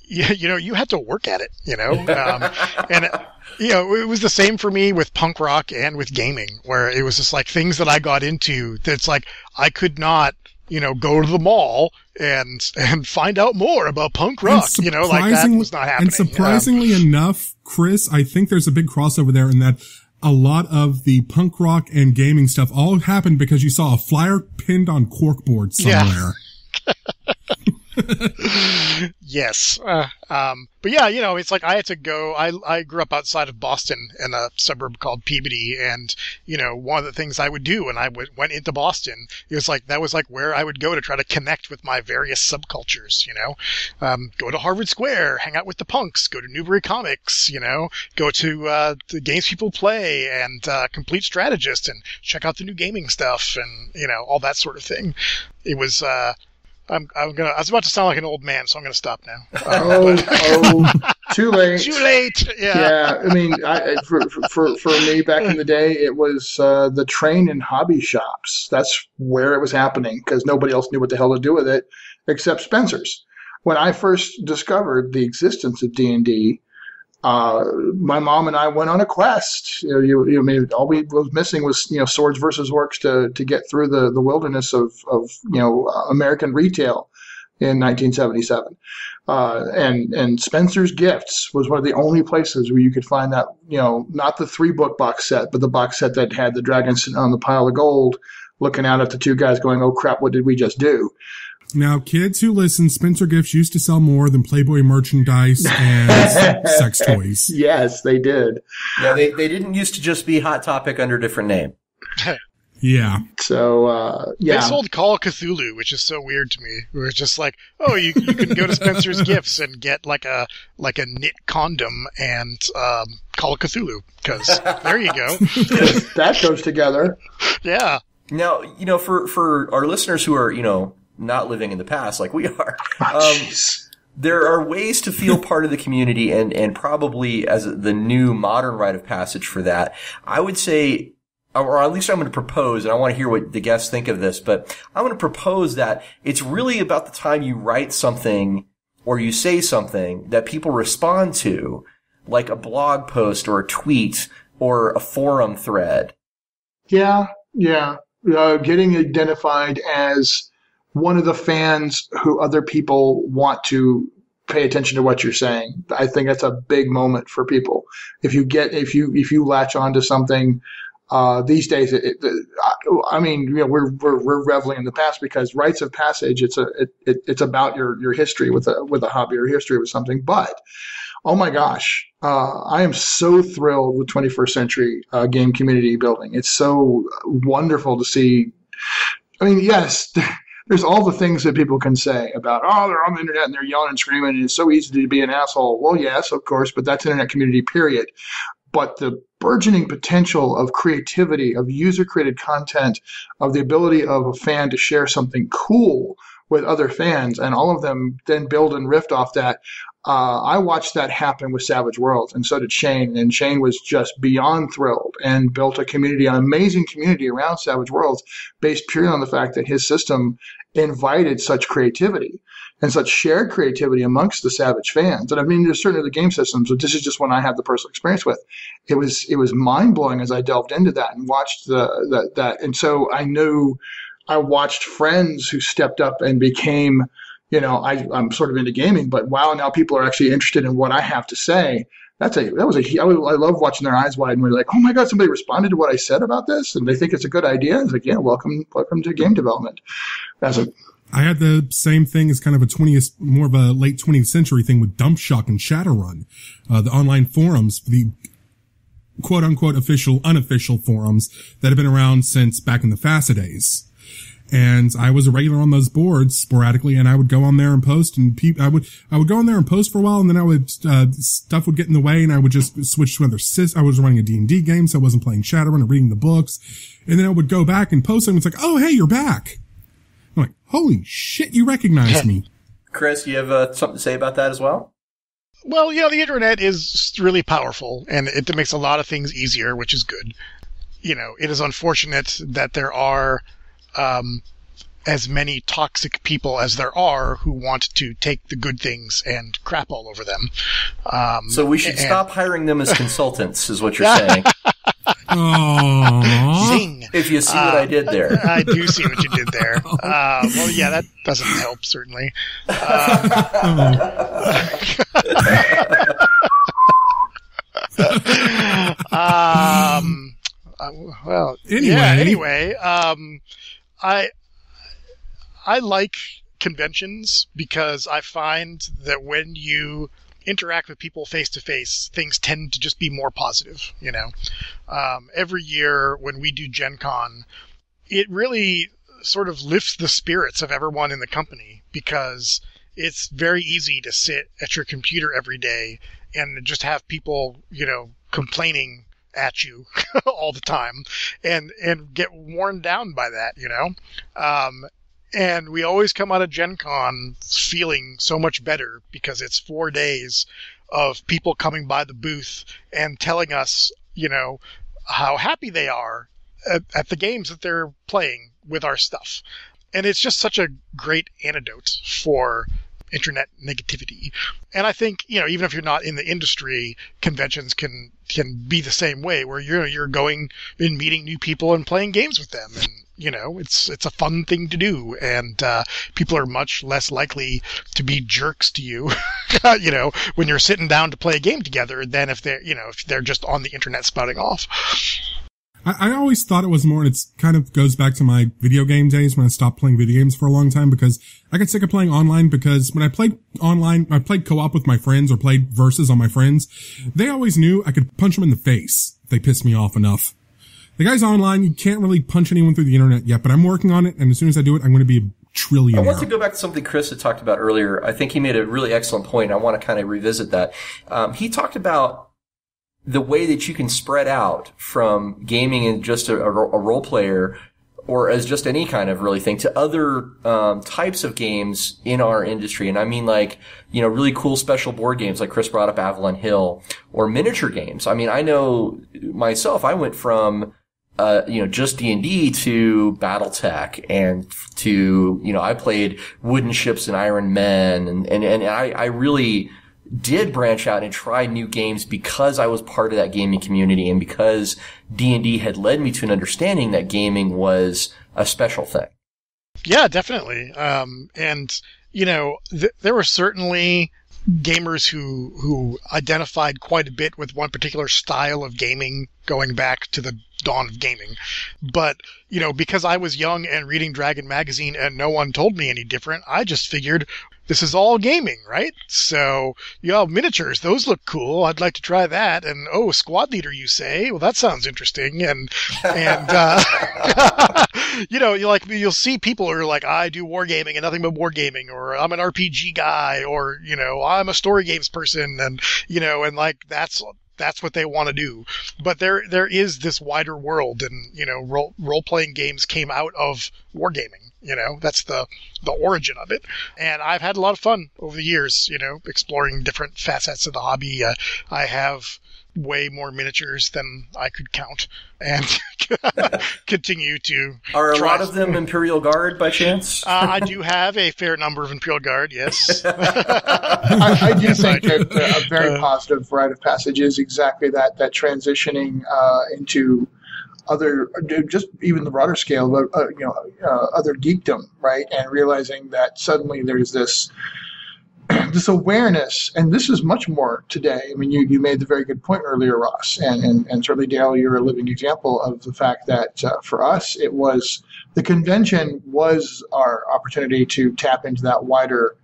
you had to work at it, and, it was the same for me with punk rock and with gaming, where it was just like things that I got into that's like, I could not, go to the mall and find out more about punk rock, like that was not happening. And surprisingly enough, Chris, I think there's a big crossover there in that a lot of the punk rock and gaming stuff all happened because you saw a flyer pinned on corkboard somewhere. Yes. But yeah, it's like I had to go, I grew up outside of Boston in a suburb called Peabody, and, one of the things I would do when I went into Boston, it was like, that was like where I would go to try to connect with my various subcultures, go to Harvard Square, hang out with the punks, go to Newbury Comics, go to, the games people play, and, Complete Strategist, and check out the new gaming stuff, and, all that sort of thing. It was, I was about to sound like an old man, so I'm gonna stop now. Too late. Too late. Yeah. Yeah. I mean, for me back in the day, it was the train and hobby shops. That's where it was happening because nobody else knew what the hell to do with it except Spencer's. When I first discovered the existence of D&D, my mom and I went on a quest. All we was missing was swords versus orcs to get through the wilderness of American retail in 1977. And Spencer's Gifts was one of the only places where you could find that, not the 3-book box set, but the box set that had the dragon sitting on the pile of gold, looking out at the two guys going, "Oh crap, what did we just do?" Now, kids who listen, Spencer Gifts used to sell more than Playboy merchandise and sex toys. Yes, they did. Yeah, they didn't used to just be Hot Topic under a different name. Yeah. So, They sold Call of Cthulhu, which is so weird to me. Where it's just like, oh, you can go to Spencer's Gifts and get like a knit condom and Call of Cthulhu, because there you go. That goes together. Yeah. Now, for our listeners who are, not living in the past like we are. There are ways to feel part of the community, and probably as the new modern rite of passage for that, I would say, or at least I'm going to propose, and I want to hear what the guests think of this, but I'm going to propose that it's really about the time you write something or you say something that people respond to, like a blog post or a tweet or a forum thread. Yeah. Getting identified as one of the fans who other people want to pay attention to what you're saying. I think that's a big moment for people. If you latch onto something, these days, we're reveling in the past because Rites of Passage, it's about your history with a hobby or history with something. But, oh my gosh, I am so thrilled with 21st century game community building. It's so wonderful to see. I mean, yes, there's all the things that people can say about, they're on the internet and they're yelling and screaming and it's so easy to be an asshole. Well, yes, of course, but that's internet community, period. But the burgeoning potential of creativity, of user-created content, of the ability of a fan to share something cool with other fans, and all of them then build and riff off that. I watched that happen with Savage Worlds, and so did Shane. And Shane was just beyond thrilled and built a community, an amazing community around Savage Worlds, based purely on the fact that his system invited such creativity and such shared creativity amongst the Savage fans. And I mean, there's certainly the game systems, but this is just one I have the personal experience with. It was mind blowing as I delved into that and watched that. And so I watched friends who stepped up and became, I'm sort of into gaming, but wow, now people are actually interested in what I have to say. I love watching their eyes widen when they're like, oh my God, somebody responded to what I said about this and they think it's a good idea. It's like, yeah, welcome to game development. I had the same thing as kind of more of a late 20th century thing with Dump Shock and Shadowrun, the online forums, the quote unquote unofficial forums that have been around since back in the FASA days. And I was a regular on those boards sporadically, and I would go on there and post, and I would go on there and post for a while, and then stuff would get in the way, and I would just switch to I was running a D&D game, so I wasn't playing Shadowrun or reading the books. And then I would go back and post, and it's like, oh, hey, you're back. I'm like, holy shit, you recognize me. Chris, you have something to say about that as well? Well, the internet is really powerful, and it makes a lot of things easier, which is good. It is unfortunate that there are as many toxic people as there are who want to take the good things and crap all over them. So we should stop hiring them as consultants, is what you're saying. Zing. If you see what I did there. I do see what you did there. Well, yeah, that doesn't help, certainly. Well, anyway, I like conventions because I find that when you interact with people face to face, things tend to just be more positive, Every year when we do Gen Con, it really sort of lifts the spirits of everyone in the company because it's very easy to sit at your computer every day and just have people, complaining at you all the time and get worn down by that, and we always come out of Gen Con feeling so much better because it's 4 days of people coming by the booth and telling us, how happy they are at the games that they're playing with our stuff. And it's just such a great antidote for internet negativity. And I think, even if you're not in the industry, conventions can be the same way where you're going and meeting new people and playing games with them. And, it's a fun thing to do. And, people are much less likely to be jerks to you, when you're sitting down to play a game together than if they're just on the internet spouting off. I always thought it was more, and it's kind of goes back to my video game days when I stopped playing video games for a long time because I got sick of playing online because when I played online, I played co-op with my friends or played versus on my friends. They always knew I could punch them in the face if they pissed me off enough. The guys online, you can't really punch anyone through the internet yet, but I'm working on it, and as soon as I do it, I'm going to be a trillionaire. I want to go back to something Chris had talked about earlier. I think he made a really excellent point. I want to kind of revisit that. He talked about the way that you can spread out from gaming and just a role player or as just any kind of really thing to other types of games in our industry. And I mean really cool special board games like Chris brought up Avalon Hill or miniature games. I mean, I know myself, I went from just D&D to BattleTech and to, I played Wooden Ships and Iron Men and I really did branch out and try new games because I was part of that gaming community and because D&D had led me to an understanding that gaming was a special thing. Yeah, definitely. There were certainly gamers who identified quite a bit with one particular style of gaming going back to the dawn of gaming. But, because I was young and reading Dragon magazine and no one told me any different, I just figured this is all gaming, right? So, miniatures, those look cool. I'd like to try that. And, squad leader, you say? Well, that sounds interesting. You'll see people who are like, I do wargaming and nothing but wargaming, or I'm an RPG guy, or, I'm a story games person. And, that's what they want to do. But there is this wider world, and role-playing games came out of wargaming. That's the origin of it. And I've had a lot of fun over the years, exploring different facets of the hobby. I have way more miniatures than I could count, and continue to Are a try. lot of them Imperial Guard by chance? I do have a fair number of Imperial Guard, yes. I do think that a very positive rite of passage is exactly that transitioning into other, just even the broader scale of other geekdom, right? And realizing that suddenly there's this awareness, and this is much more today. I mean, you made the very good point earlier, Ross, and certainly Dale, you're a living example of the fact that for us, it was the convention was our opportunity to tap into that wider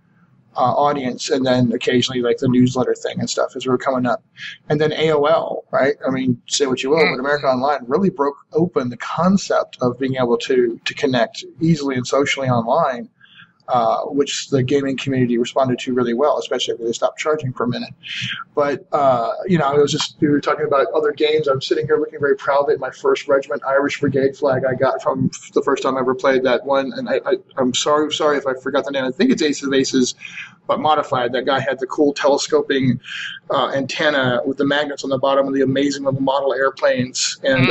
audience, and then occasionally like the newsletter thing and stuff as we were coming up. And then AOL, right? I mean, say what you will, but America Online really broke open the concept of being able to connect easily and socially online, which the gaming community responded to really well, especially after they stopped charging for a minute. But, we were talking about other games. I'm sitting here looking very proudly at my first Regiment Irish Brigade flag I got from the first time I ever played that one. And I'm sorry if I forgot the name. I think it's Ace of Aces, but modified. That guy had the cool telescoping antenna with the magnets on the bottom of the amazing little model airplanes. And,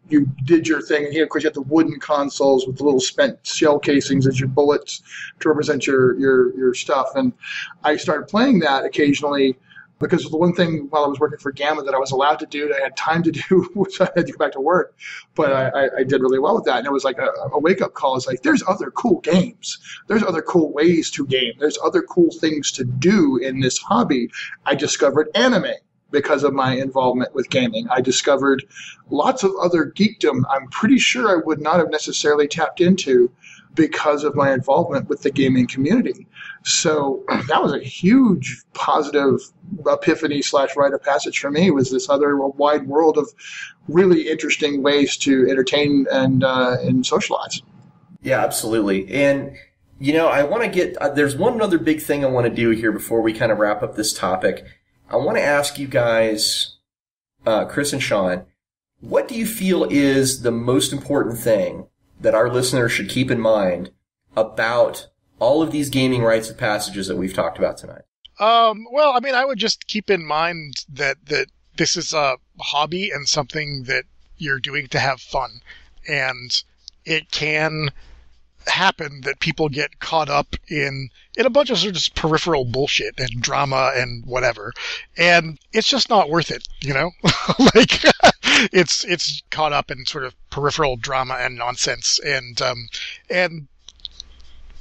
you did your thing. And of course, you had the wooden consoles with the little spent shell casings as your bullets to represent your stuff. And I started playing that occasionally because the one thing while I was working for Gamma that I was allowed to do, that I had time to do, which I had to go back to work, but I did really well with that. And it was like a wake-up call. It's like, there's other cool games. There's other cool ways to game. There's other cool things to do in this hobby. I discovered anime because of my involvement with gaming. I discovered lots of other geekdom I'm pretty sure I would not have necessarily tapped into because of my involvement with the gaming community. So that was a huge positive epiphany / rite of passage for me, was this other wide world of really interesting ways to entertain and socialize. Yeah, absolutely. And, I want to there's one other big thing I want to do here before we kind of wrap up this topic. I want to ask you guys, Chris and Sean, what do you feel is the most important thing that our listeners should keep in mind about all of these gaming rites of passages that we've talked about tonight? Well, I mean, I would just keep in mind that this is a hobby and something that you're doing to have fun. And it can happen that people get caught up in a bunch of sort of just peripheral bullshit and drama and whatever. And it's just not worth it, like it's caught up in sort of peripheral drama and nonsense. And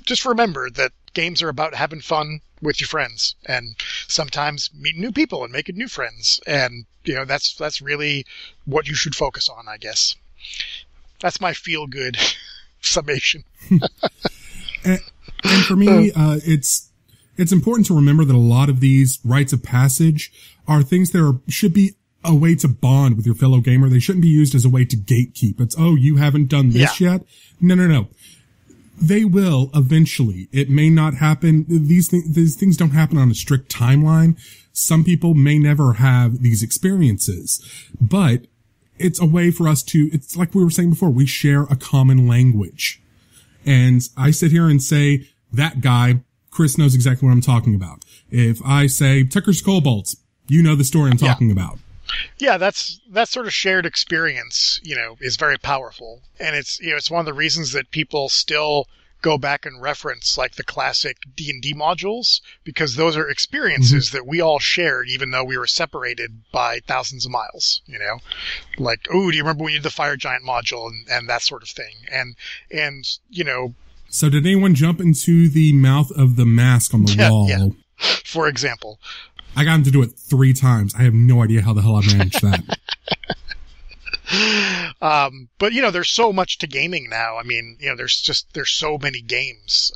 just remember that games are about having fun with your friends and sometimes meeting new people and making new friends. And, that's really what you should focus on, I guess. That's my feel good summation. and for me, it's important to remember that a lot of these rites of passage are things that should be a way to bond with your fellow gamer. They shouldn't be used as a way to gatekeep. It's, oh, you haven't done this yet? No. They will eventually. It may not happen. These things don't happen on a strict timeline. Some people may never have these experiences, but it's a way for us to, it's like we were saying before, we share a common language. And I sit here and say, that guy, Chris knows exactly what I'm talking about. If I say Tucker's Cobalts, you know the story I'm talking about. Yeah, that sort of shared experience, is very powerful. And it's one of the reasons that people still go back and reference like the classic D&D modules, because those are experiences that we all shared, even though we were separated by thousands of miles, like, oh, do you remember when you did the Fire Giant module and that sort of thing? And So did anyone jump into the mouth of the mask on the wall? Yeah, for example. I got him to do it 3 times. I have no idea how the hell I managed that. But there's so much to gaming now. I mean, there's so many games.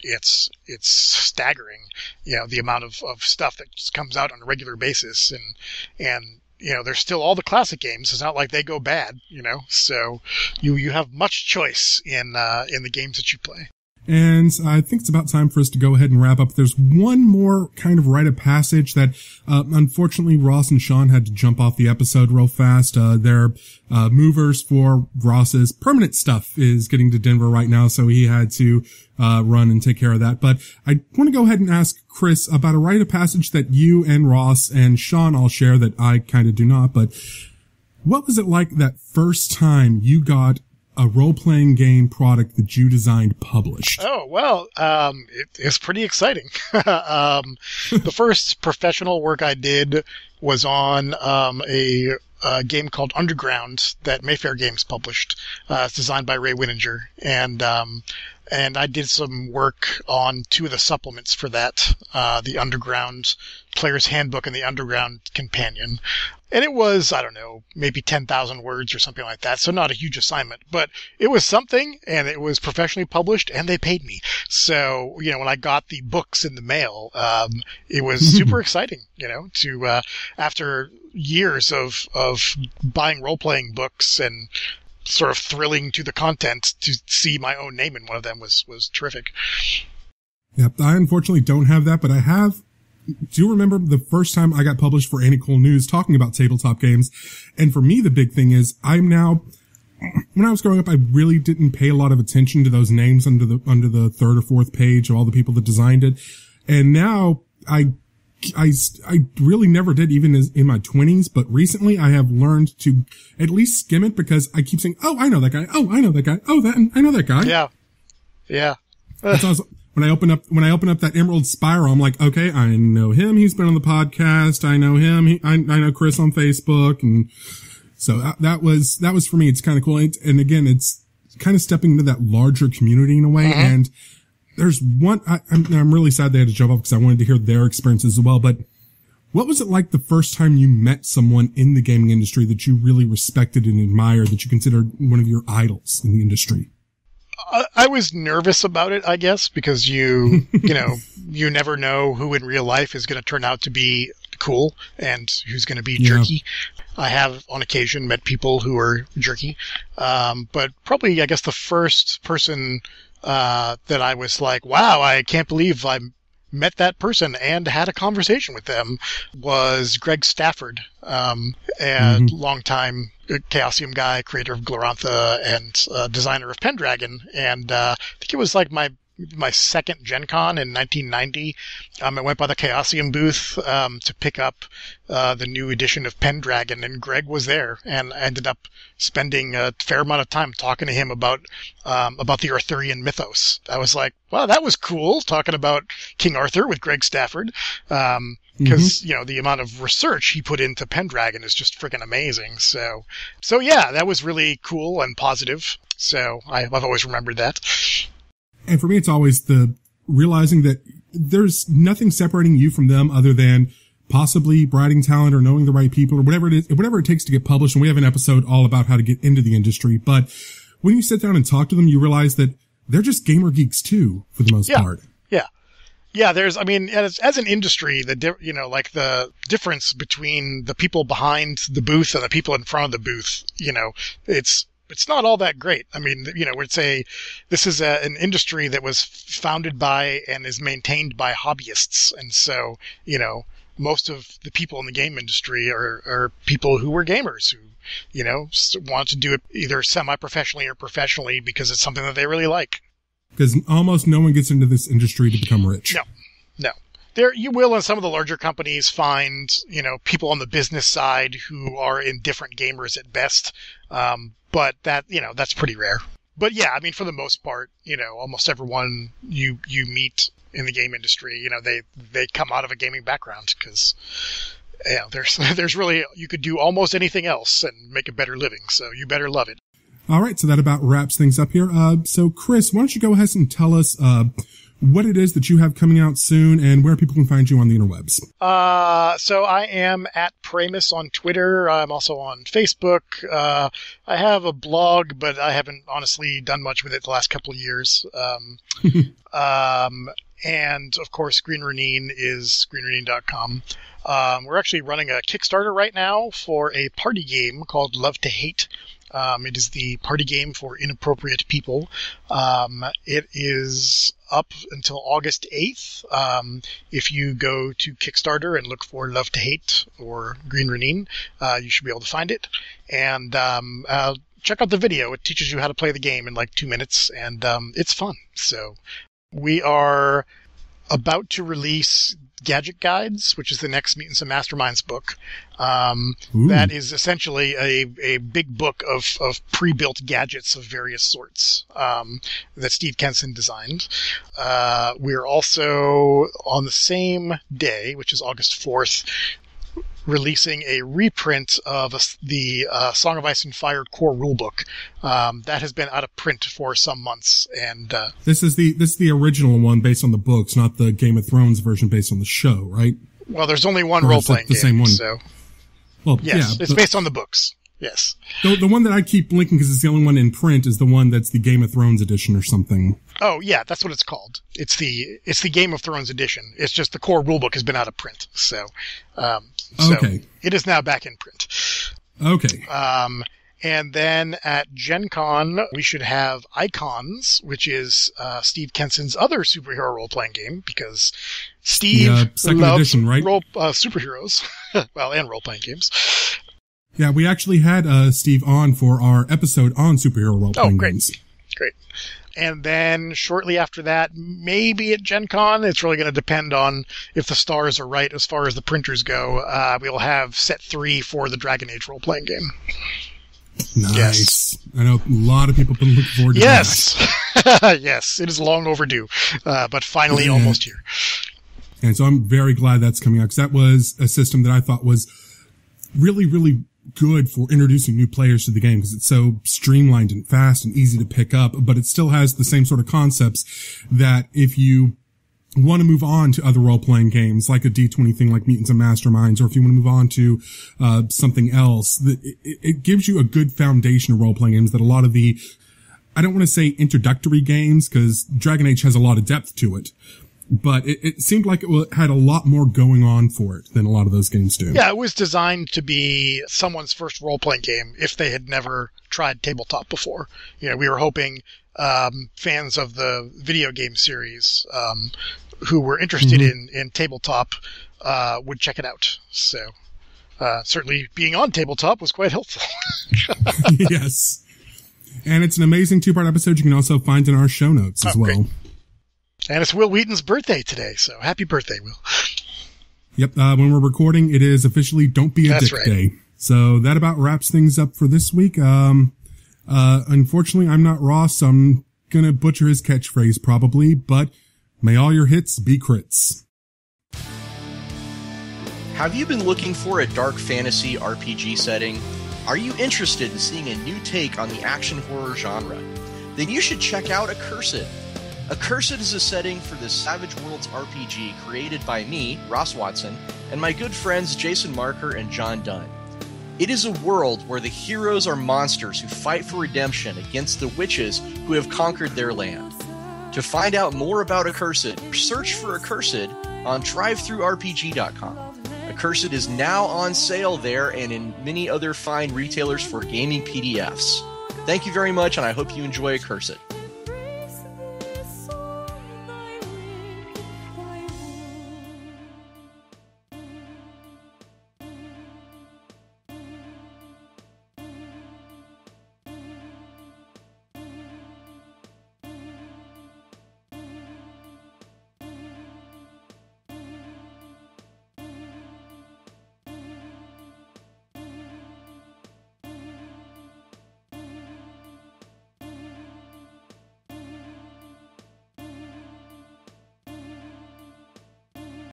It's staggering, the amount of stuff that just comes out on a regular basis. And there's still all the classic games. It's not like they go bad, so you have much choice in the games that you play. And I think it's about time for us to go ahead and wrap up. There's one more kind of rite of passage that, unfortunately, Ross and Sean had to jump off the episode real fast. Their movers for Ross's permanent stuff is getting to Denver right now, so he had to run and take care of that. But I want to go ahead and ask Chris about a rite of passage that you and Ross and Sean all share that I kind of do not. But what was it like that first time you got a role-playing game product that you designed published? Oh, well, it's pretty exciting. The first professional work I did was on a game called Underground that Mayfair Games published. It's designed by Ray Winninger. And I did some work on 2 of the supplements for that, the Underground Player's Handbook and the Underground Companion. And it was, I don't know, maybe 10,000 words or something like that, so not a huge assignment. But it was something, and it was professionally published, and they paid me. So, when I got the books in the mail, it was super exciting, to, after years of buying role-playing books and sort of thrilling to the content, to see my own name in one of them was terrific. Yep, I unfortunately don't have that, but I do remember the first time I got published for Any Cool News talking about tabletop games. And for me, the big thing is when I was growing up, I really didn't pay a lot of attention to those names under the 3rd or 4th page of all the people that designed it. And now I really never did, even in my 20s, but recently I have learned to at least skim it because I keep saying, oh, I know that guy. Oh, I know that guy. Oh, I know that guy. Yeah. Yeah. When I open up that Emerald Spiral, I'm like, okay, I know him. He's been on the podcast. I know him. I know Chris on Facebook. And so that was for me. It's kind of cool. And again, it's kind of stepping into that larger community in a way. Mm-hmm. And there's one, I'm really sad they had to jump off because I wanted to hear their experiences as well. But what was it like the first time you met someone in the gaming industry that you really respected and admired, that you considered one of your idols in the industry? I was nervous about it, I guess, because you never know who in real life is going to turn out to be cool and who's going to be jerky. I have on occasion met people who are jerky. But probably, I guess, the first person that I was like, wow, I can't believe I met that person and had a conversation with them was Greg Stafford, and longtime Chaosium guy, creator of Glorantha and designer of Pendragon. And I think it was like my second Gen Con in 1990. I went by the Chaosium booth to pick up the new edition of Pendragon, and Greg was there, and I ended up spending a fair amount of time talking to him about the Arthurian mythos. I was like, wow, that was cool, talking about King Arthur with Greg Stafford, because the amount of research he put into Pendragon is just freaking amazing. So yeah, that was really cool and positive. So I've always remembered that. And for me, it's always the realizing that there's nothing separating you from them other than possibly writing talent or knowing the right people or whatever it is, whatever it takes to get published. And we have an episode all about how to get into the industry. But when you sit down and talk to them, you realize that they're just gamer geeks too, for the most part. Yeah. Yeah. There's, as an industry, the difference between the people behind the booth and the people in front of the booth, it's not all that great. We'd say this is an industry that was founded by and is maintained by hobbyists. And so, most of the people in the game industry are people who were gamers who, want to do it either semi-professionally or professionally because it's something that they really like. Because almost no one gets into this industry to become rich. No. There, you will in some of the larger companies find, people on the business side who are indifferent gamers at best. But that's pretty rare. But yeah, for the most part, almost everyone you meet in the game industry, they come out of a gaming background because, there's really, you could do almost anything else and make a better living. So you better love it. All right. So that about wraps things up here. So Chris, why don't you go ahead and tell us, what it is that you have coming out soon and where people can find you on the interwebs. So I am at Pramas on Twitter. I'm also on Facebook. I have a blog, but I haven't honestly done much with it the last couple of years. And of course, Green Renine is greenrenine.com. We're actually running a Kickstarter right now for a party game called Love to Hate. It is the party game for inappropriate people. It is up until August 8th. If you go to Kickstarter and look for Love to Hate or Green Renine, you should be able to find it. And check out the video. It teaches you how to play the game in like 2 minutes, and it's fun. So we are about to release Gadget Guides, which is the next Mutants and Masterminds book. That is essentially a big book of pre-built gadgets of various sorts that Steve Kenson designed. We're also, on the same day, which is August 4th, releasing a reprint of the Song of Ice and Fire core rulebook. That has been out of print for some months, and this is the original one based on the books, not the Game of Thrones version based on the show, right? Well, there's only one role-playing game, same one? So well, yes, yeah, it's based on the books. Yes. The one that I keep linking because it's the only one in print is the one that's the Game of Thrones edition or something. Oh yeah, that's what it's called. It's the Game of Thrones edition. It's just the core rulebook has been out of print, so okay. It is now back in print. Okay. And then at Gen Con, we should have Icons, which is Steve Kenson's other superhero role-playing game, because Steve second loves edition, right? Superheroes, well, and role-playing games. Yeah, we actually had Steve on for our episode on superhero role-playing games. Great. And then shortly after that, maybe at Gen Con, it's really going to depend on if the stars are right as far as the printers go. We'll have set 3 for the Dragon Age role-playing game. Nice. Yes. I know a lot of people have been looking forward to that. Yes, it is long overdue, but finally almost here. And so I'm very glad that's coming out, because that was a system that I thought was really, really good for introducing new players to the game, because it's so streamlined and fast and easy to pick up, but it still has the same sort of concepts that if you want to move on to other role-playing games, like a D20 thing like Mutants and Masterminds, or if you want to move on to something else, it gives you a good foundation of role-playing games that a lot of the, I don't want to say introductory games, because Dragon Age has a lot of depth to it, but it seemed like it had a lot more going on for it than a lot of those games do. Yeah, it was designed to be someone's first role-playing game if they had never tried tabletop before. You know, we were hoping fans of the video game series who were interested in tabletop would check it out. So certainly being on tabletop was quite helpful. Yes. And it's an amazing 2-part episode you can also find in our show notes as well. Great. And it's Will Wheaton's birthday today, so happy birthday, Will. Yep, when we're recording, it is officially Don't Be a Dick Day. So that about wraps things up for this week. Unfortunately, I'm not Ross, so I'm gonna butcher his catchphrase probably, but may all your hits be crits. Have you been looking for a dark fantasy RPG setting? Are you interested in seeing a new take on the action horror genre? Then you should check out Accursed. Accursed is a setting for the Savage Worlds RPG created by me, Ross Watson, and my good friends Jason Marker and John Dunn. It is a world where the heroes are monsters who fight for redemption against the witches who have conquered their land. To find out more about Accursed, search for Accursed on drivethrurpg.com. Accursed is now on sale there and in many other fine retailers for gaming PDFs. Thank you very much, and I hope you enjoy Accursed.